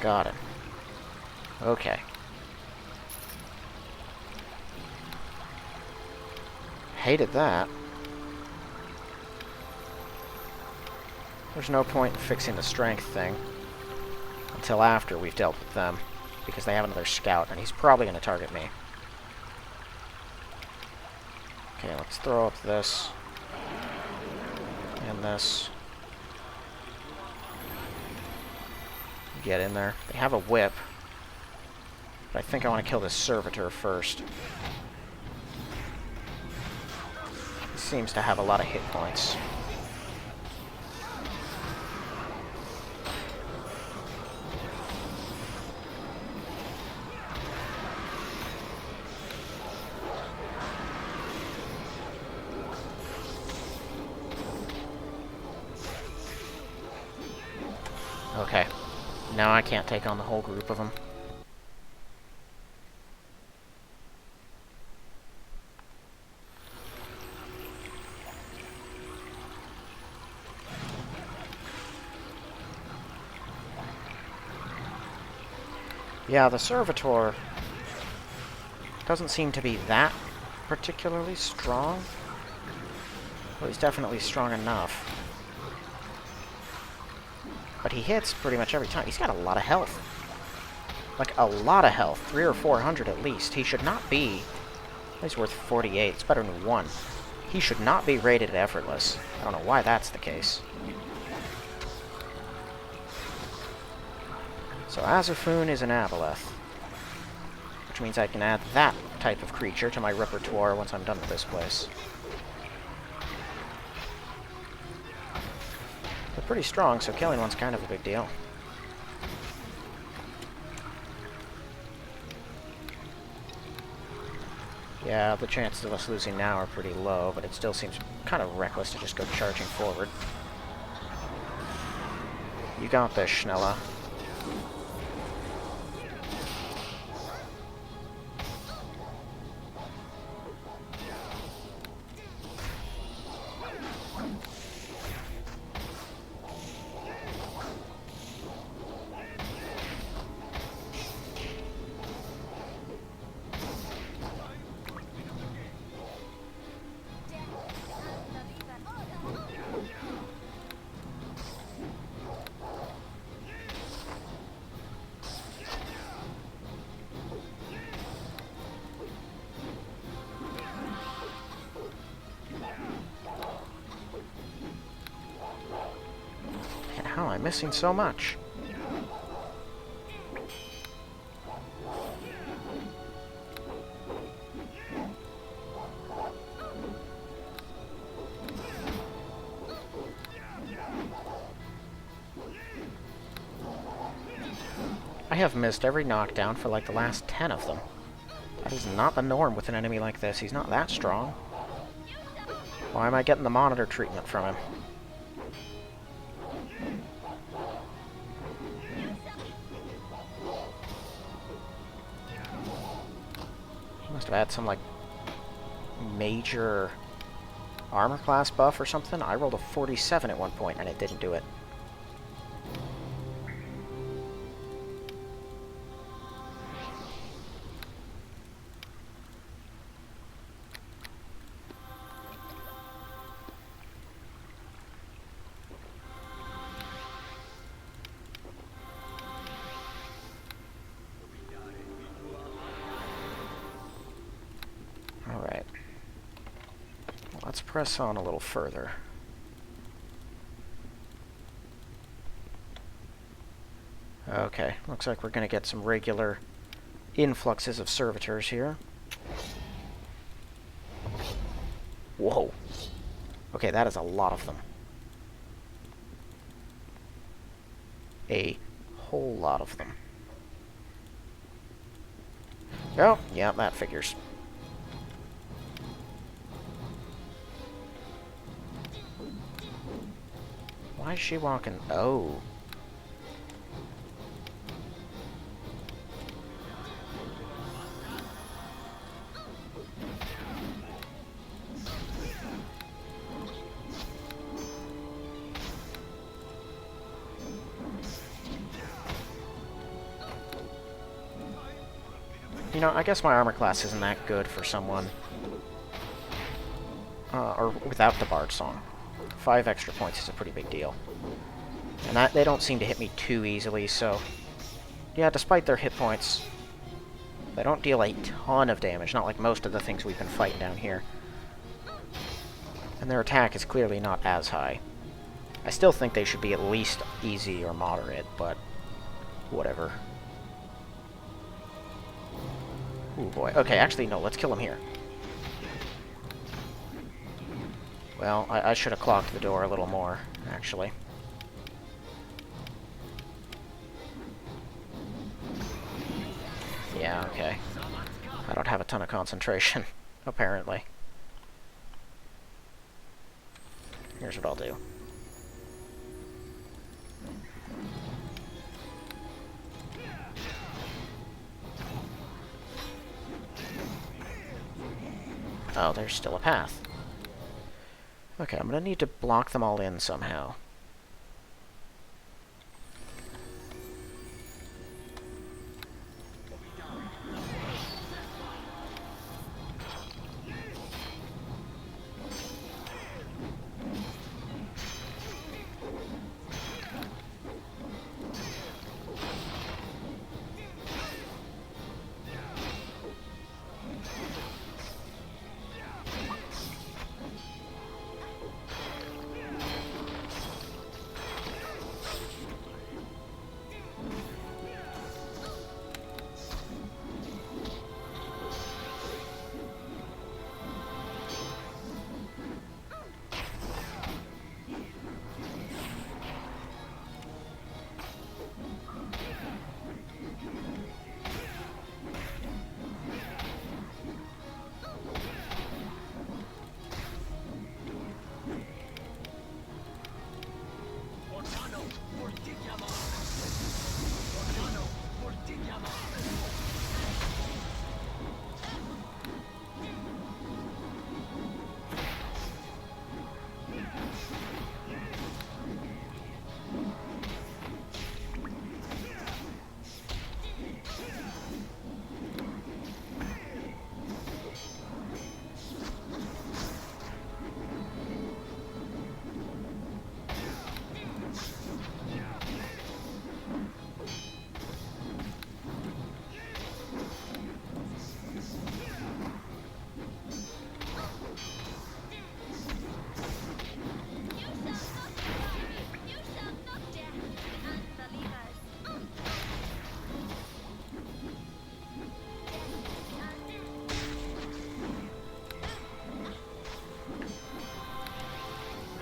Got it. Okay. Hated that. There's no point in fixing the strength thing until after we've dealt with them, because they have another scout, and he's probably going to target me. Okay, let's throw up this. And this. Get in there. They have a whip. But I think I want to kill this servitor first. He seems to have a lot of hit points. Okay. Now I can't take on the whole group of them. Yeah, the Servitor doesn't seem to be that particularly strong. Well, he's definitely strong enough. But he hits pretty much every time. He's got a lot of health. Like, a lot of health. 300 or 400 at least. He should not be... He's worth 48. It's better than 1. He should not be rated effortless. I don't know why that's the case. So Azoophun is an Aboleth. Which means I can add that type of creature to my repertoire once I'm done with this place. They're pretty strong, so killing one's kind of a big deal. Yeah, the chances of us losing now are pretty low, but it still seems kind of reckless to just go charging forward. You got this, Schnella. How am I missing so much? I have missed every knockdown for like the last 10 of them. That is not the norm with an enemy like this. He's not that strong. Why am I getting the monitor treatment from him? He must have had some, like, major armor class buff or something. I rolled a 47 at one point and it didn't do it. Alright. Let's press on a little further. Okay, looks like we're going to get some regular influxes of servitors here. Whoa. Okay, that is a lot of them. A whole lot of them. Oh, yeah, that figures. Why is she walking? Oh. You know, I guess my armor class isn't that good for someone. Or without the Bard Song. 5 extra points is a pretty big deal. And they don't seem to hit me too easily, so... Yeah, despite their hit points, they don't deal a ton of damage, not like most of the things we've been fighting down here. And their attack is clearly not as high. I still think they should be at least easy or moderate, but... whatever. Ooh, boy. Okay, actually, no, let's kill him here. Well, I should have clocked the door a little more, actually. Yeah, okay. I don't have a ton of concentration, apparently. Here's what I'll do. Oh, there's still a path. Okay, I'm gonna need to block them all in somehow.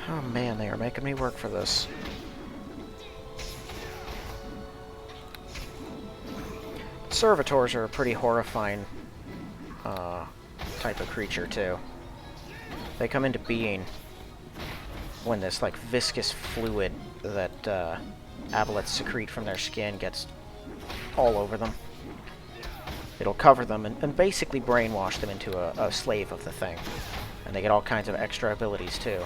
Oh man, they are making me work for this. Servitors are a pretty horrifying type of creature, too. They come into being when this, like, viscous fluid that aboleths secrete from their skin gets all over them. It'll cover them and basically brainwash them into a slave of the thing. And they get all kinds of extra abilities, too.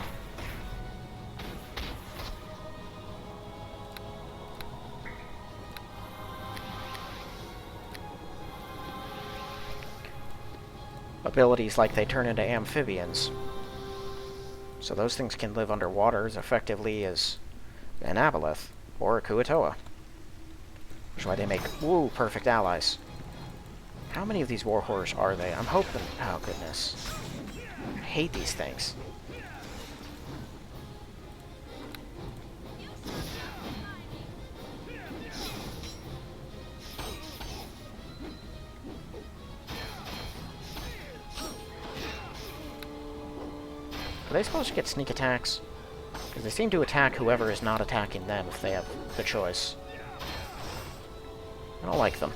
Abilities like they turn into amphibians. So those things can live underwater as effectively as an aboleth or a Kuatoa. Which is why they make, woo, perfect allies. How many of these war horrors are they? I'm hoping... Oh, goodness. I hate these things. Are they supposed to get sneak attacks? Because they seem to attack whoever is not attacking them if they have the choice. I don't like them.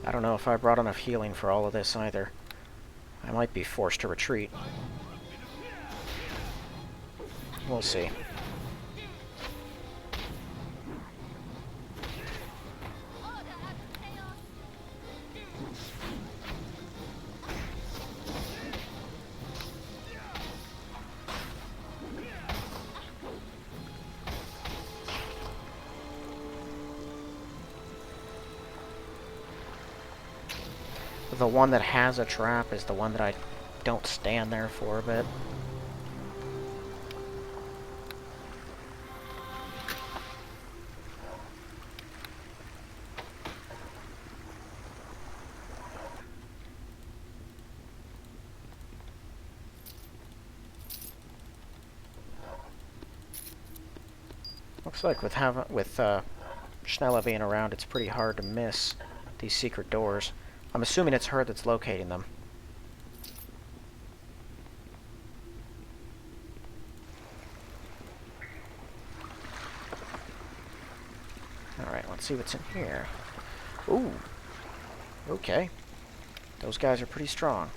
I don't know if I brought enough healing for all of this either. I might be forced to retreat. We'll see. The one that has a trap is the one that I don't stand there for a bit. Looks like with Schnella being around, it's pretty hard to miss these secret doors. I'm assuming it's her that's locating them. Alright, let's see what's in here. Ooh. Okay. Those guys are pretty strong.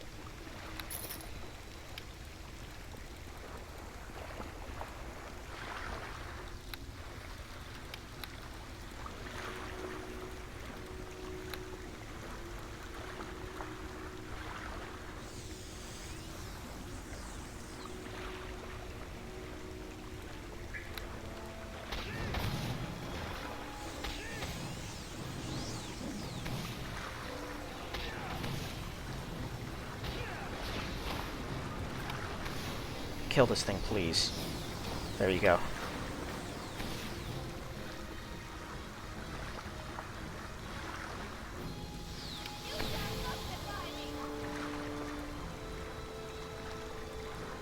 kill this thing, please. There you go.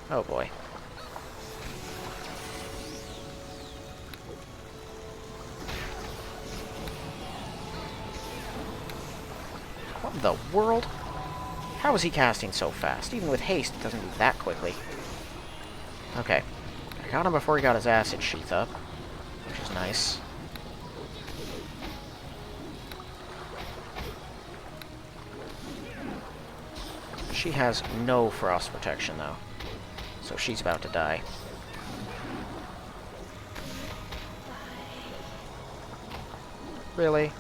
Oh boy. What in the world? How is he casting so fast? Even with haste, it doesn't move that quickly. Okay. I got him before he got his acid sheath up, which is nice. She has no frost protection, though, so she's about to die. Really?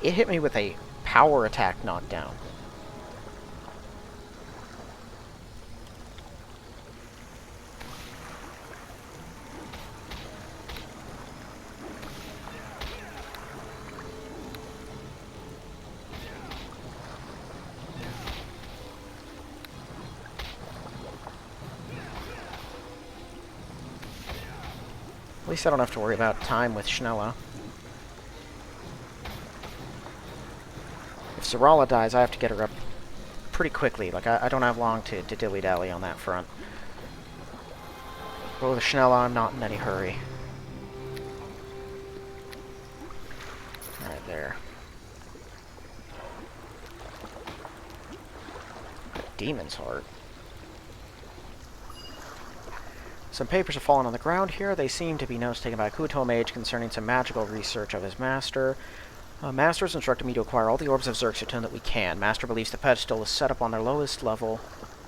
It hit me with a power attack knockdown. At least I don't have to worry about time with Schnella. If Zarala dies, I have to get her up pretty quickly. Like, I don't have long to dilly-dally on that front. But with Schnella, I'm not in any hurry. Right there. A demon's heart. Some papers have fallen on the ground here. They seem to be notes taken by a Kuto mage concerning some magical research of his master. Master has instructed me to acquire all the orbs of Zarala that we can. Master believes the pedestal is set up on their lowest level.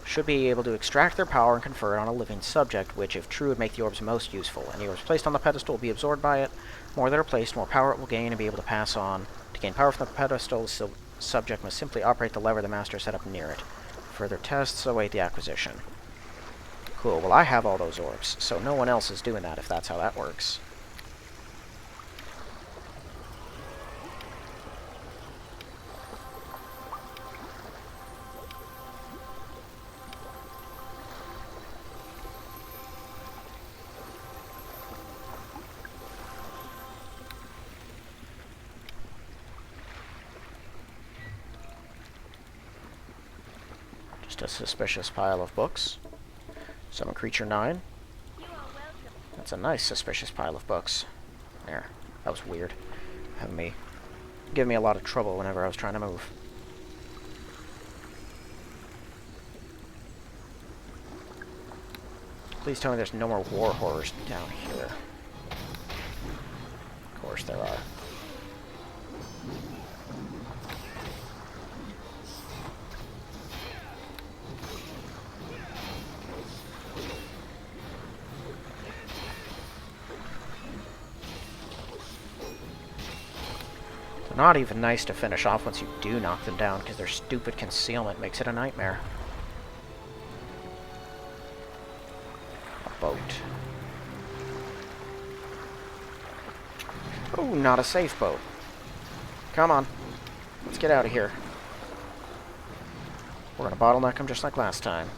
Should be able to extract their power and confer it on a living subject, which, if true, would make the orbs most useful. Any orbs placed on the pedestal will be absorbed by it. More that are placed, more power it will gain and be able to pass on. To gain power from the pedestal, the subject must simply operate the lever the master set up near it. Further tests await the acquisition. Cool. Well, I have all those orbs, so no one else is doing that if that's how that works. Just a suspicious pile of books. Summon Creature 9. You are welcome. That's a nice suspicious pile of books. There. That was weird. Giving me a lot of trouble whenever I was trying to move. Please tell me there's no more war horrors down here. Of course there are. They're not even nice to finish off once you do knock them down, because their stupid concealment makes it a nightmare. A boat. Oh, not a safe boat. Come on. Let's get out of here. We're gonna bottleneck them just like last time.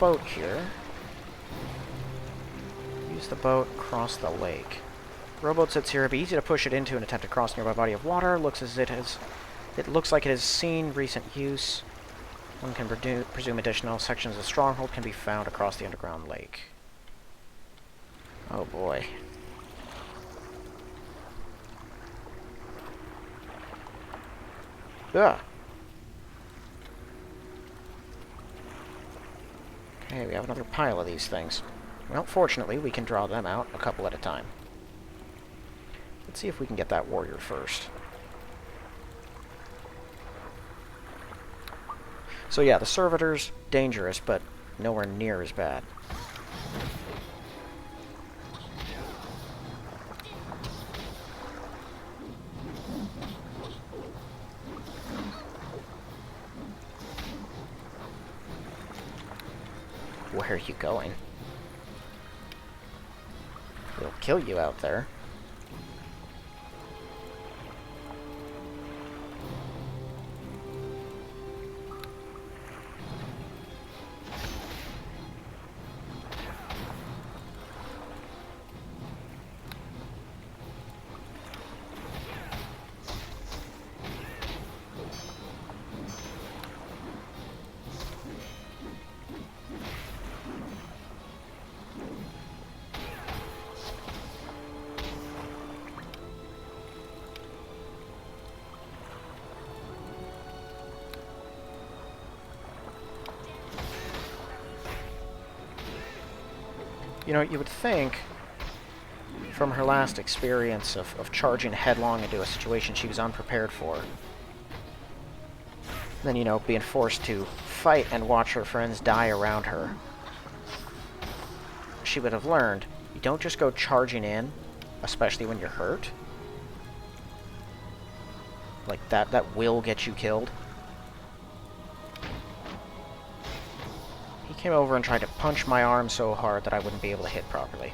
boat here. Use the boat, cross the lake. Rowboat sits here. It'd be easy to push it into and attempt to cross nearby body of water. It looks like it has seen recent use. One can presume additional sections of Stronghold can be found across the underground lake. Oh boy. Ugh. Okay, we have another pile of these things. Well, fortunately, we can draw them out a couple at a time. Let's see if we can get that warrior first. So yeah, the servitors, dangerous, but nowhere near as bad. Where are you going? We'll kill you out there. You know, you would think, from her last experience of charging headlong into a situation she was unprepared for, then, you know, being forced to fight and watch her friends die around her, she would have learned, you don't just go charging in, especially when you're hurt. Like, that will get you killed. He came over and tried to punch my arm so hard that I wouldn't be able to hit properly.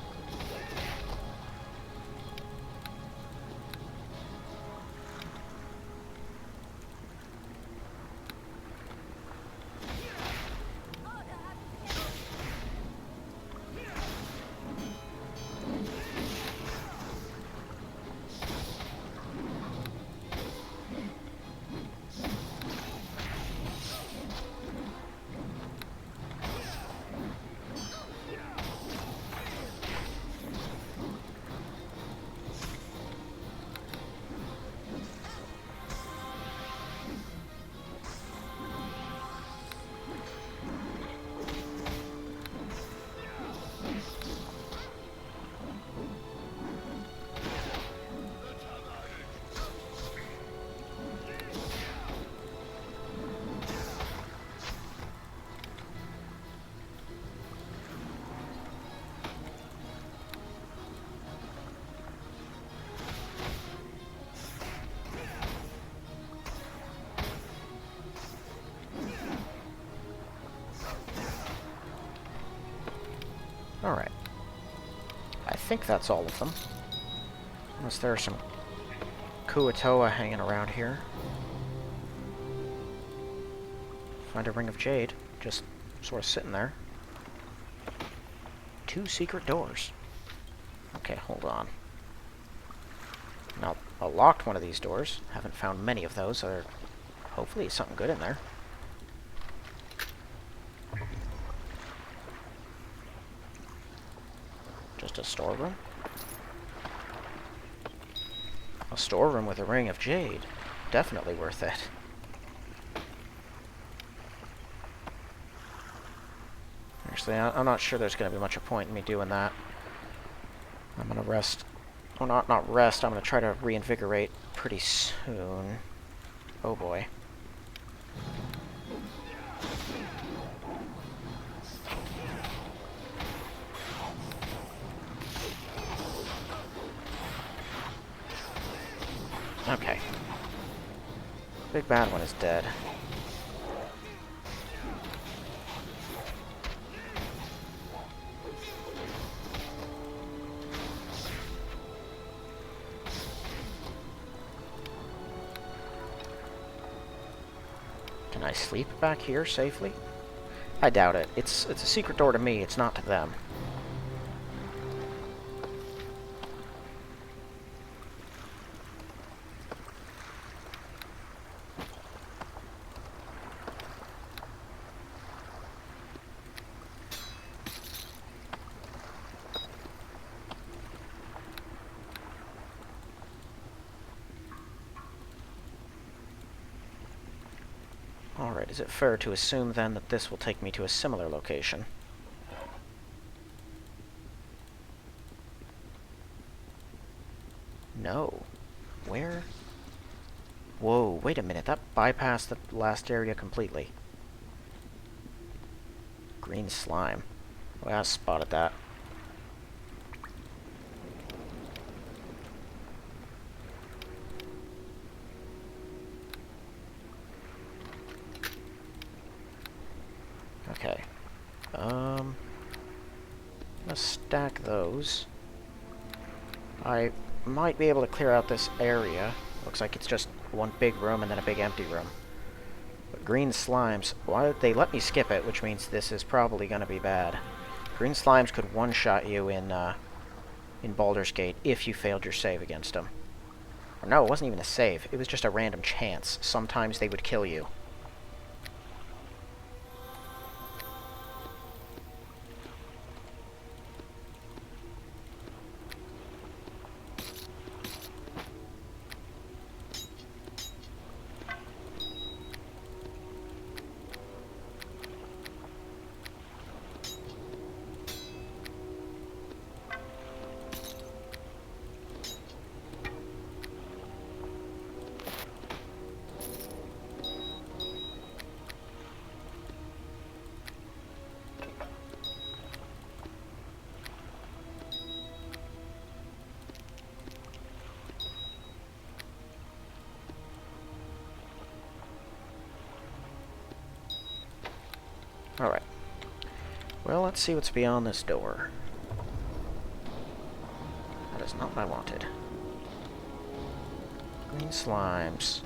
Alright. I think that's all of them. Unless there are some Kuatoa hanging around here. Find a ring of jade. Just sort of sitting there. 2 secret doors. Okay, hold on. Now, I locked one of these doors. Haven't found many of those. So hopefully something good in there. Just a storeroom? A storeroom with a ring of jade. Definitely worth it. Actually, I'm not sure there's going to be much of a point in me doing that. I'm going to rest. Well, not rest. I'm going to try to reinvigorate pretty soon. Oh boy. Okay. Big bad one is dead. Can I sleep back here safely? I doubt it. It's a secret door to me, it's not to them. Alright, is it fair to assume then that this will take me to a similar location? No. Where? Whoa, wait a minute, that bypassed the last area completely. Green slime. Well, I spotted that. Okay. Let's stack those. I might be able to clear out this area. Looks like it's just one big room and then a big empty room. But green slimes, why they let me skip it, which means this is probably going to be bad. Green slimes could one-shot you in Baldur's Gate if you failed your save against them. Or no, it wasn't even a save. It was just a random chance. Sometimes they would kill you. Alright. Well, let's see what's beyond this door. That is not what I wanted. Green slimes.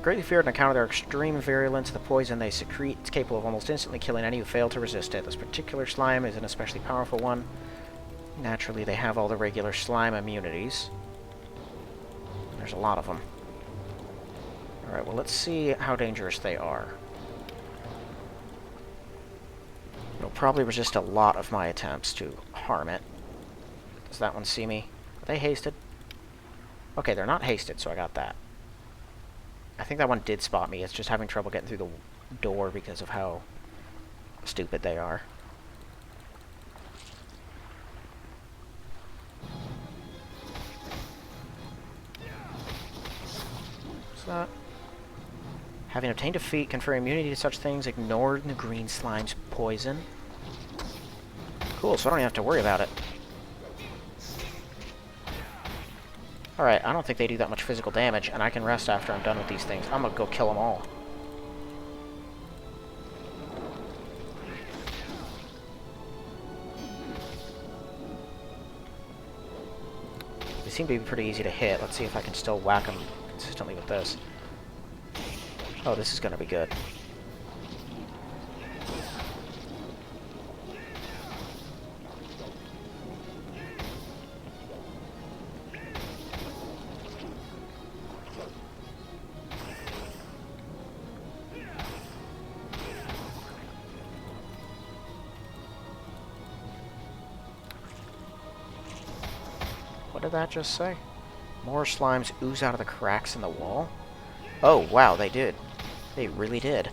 Greatly feared on account of their extreme virulence, the poison they secrete. It's capable of almost instantly killing any who fail to resist it. This particular slime is an especially powerful one. Naturally, they have all the regular slime immunities. There's a lot of them. Alright, well, let's see how dangerous they are. It'll probably resist a lot of my attempts to harm it. Does that one see me? Are they hasted? Okay, they're not hasted, so I got that. I think that one did spot me. It's just having trouble getting through the door because of how stupid they are. What's that? Having obtained a feat conferring immunity to such things, ignored the green slime's poison. Cool, so I don't even have to worry about it. Alright, I don't think they do that much physical damage, and I can rest after I'm done with these things. I'm gonna go kill them all. They seem to be pretty easy to hit. Let's see if I can still whack them consistently with this. Oh, this is gonna be good. What did that just say? More slimes ooze out of the cracks in the wall? Oh, wow, they did. They really did.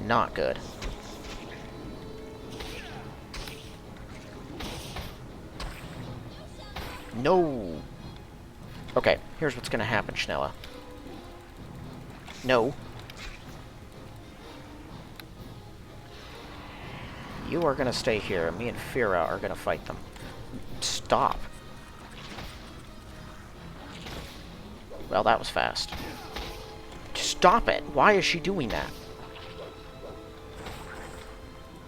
Not good. No! Okay, here's what's gonna happen, Schnella. No. You are gonna stay here, and me and Fira are gonna fight them. Stop. Well, that was fast. Stop it! Why is she doing that?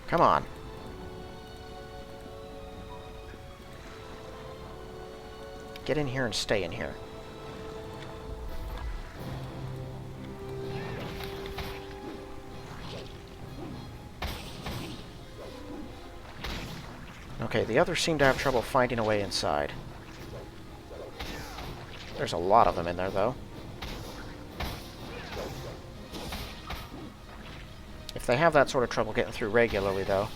Come on. get in here and stay in here. Okay, the others seem to have trouble finding a way inside. There's a lot of them in there, though. If they have that sort of trouble getting through regularly, though,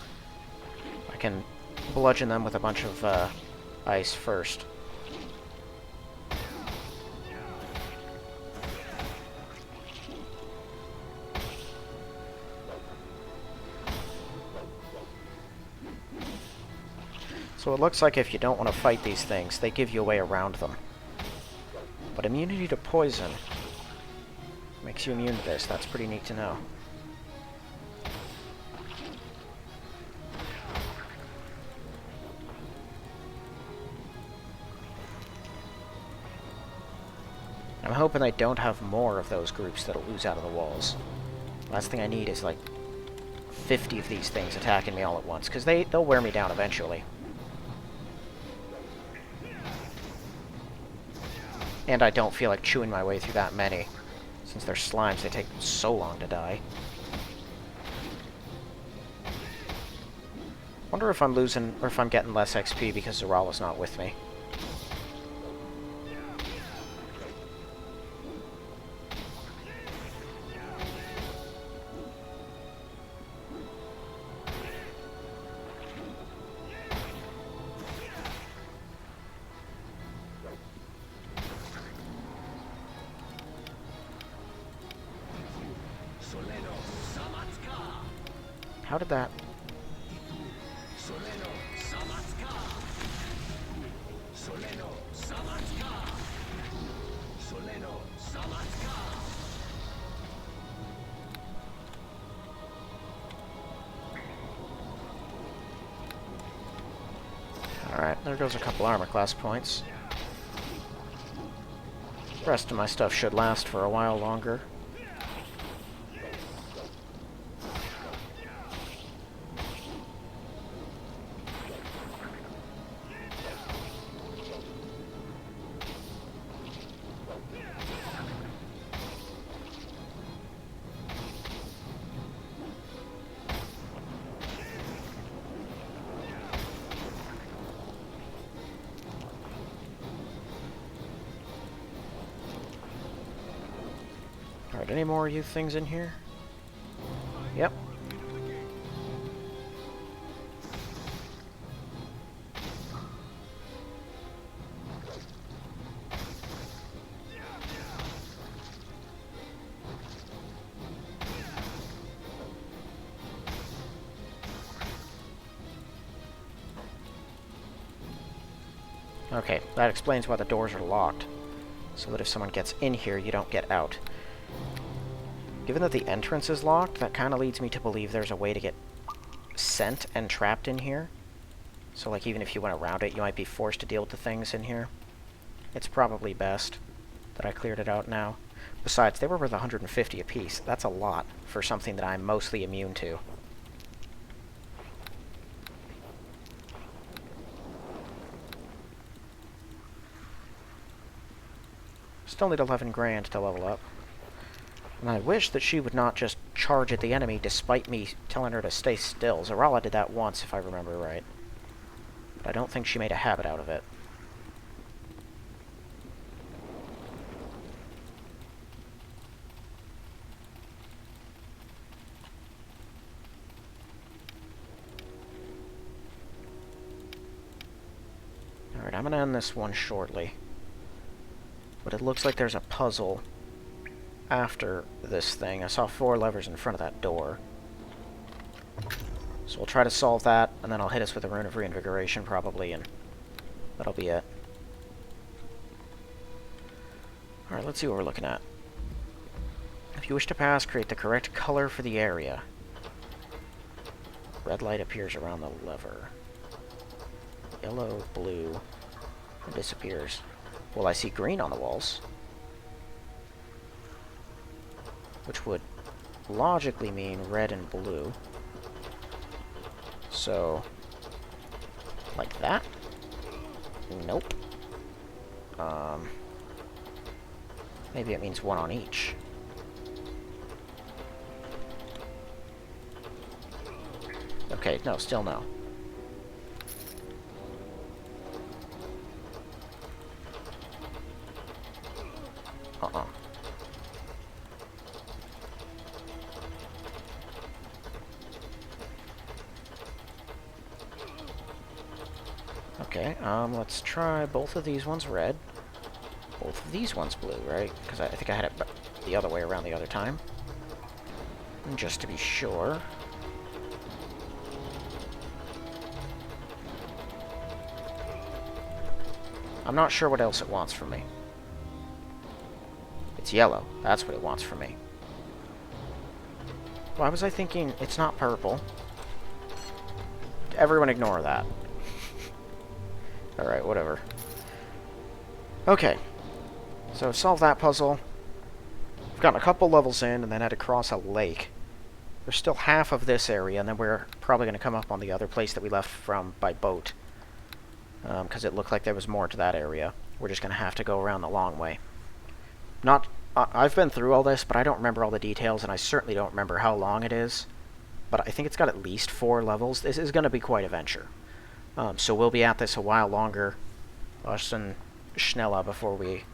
I can bludgeon them with a bunch of ice first. So it looks like if you don't want to fight these things, they give you a way around them. But immunity to poison makes you immune to this. That's pretty neat to know. I'm hoping they don't have more of those groups that'll ooze out of the walls. Last thing I need is like 50 of these things attacking me all at once, because they'll wear me down eventually. And I don't feel like chewing my way through that many. Since they're slimes, they take so long to die. Wonder if I'm losing, or if I'm getting less XP because Zarala's not with me. How did that... Alright, there goes a couple armor class points. The rest of my stuff should last for a while longer. Alright, any more of you things in here? Yep. Okay, that explains why the doors are locked. So that if someone gets in here, you don't get out. Given that the entrance is locked, that kind of leads me to believe there's a way to get sent and trapped in here. So, like, even if you went around it, you might be forced to deal with the things in here. It's probably best that I cleared it out now. Besides, they were worth 150 apiece. That's a lot for something that I'm mostly immune to. Still need 11 grand to level up. And I wish that she would not just charge at the enemy despite me telling her to stay still. Zarala did that once, if I remember right. But I don't think she made a habit out of it. Alright, I'm gonna end this one shortly. But it looks like there's a puzzle after this thing. I saw 4 levers in front of that door. So we'll try to solve that, and then I'll hit us with a Rune of Reinvigoration, probably, and that'll be it. Alright, let's see what we're looking at. If you wish to pass, create the correct color for the area. Red light appears around the lever. Yellow, blue, and disappears. Well, I see green on the walls. Which would logically mean red and blue. So, like that? Nope. Maybe it means one on each. Okay, no, still no. Uh-uh. Okay, let's try both of these ones red. Both of these ones blue, right? Because I think I had it the other way around the other time. And just to be sure. I'm not sure what else it wants from me. It's yellow. That's what it wants from me. Why was I thinking it's not purple? Everyone ignore that. Alright, whatever. Okay. So, solve that puzzle. We've gotten a couple levels in, and then had to cross a lake. There's still half of this area, and then we're probably going to come up on the other place that we left from by boat. Because it looked like there was more to that area. We're just going to have to go around the long way. I've been through all this, but I don't remember all the details, and I certainly don't remember how long it is. But I think it's got at least 4 levels. This is going to be quite a venture. So we'll be at this a while longer. Us and Schnella before we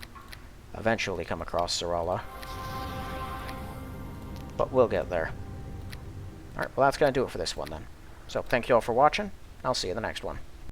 eventually come across Zarala. But we'll get there. Alright, well that's going to do it for this one then. So thank you all for watching. I'll see you in the next one.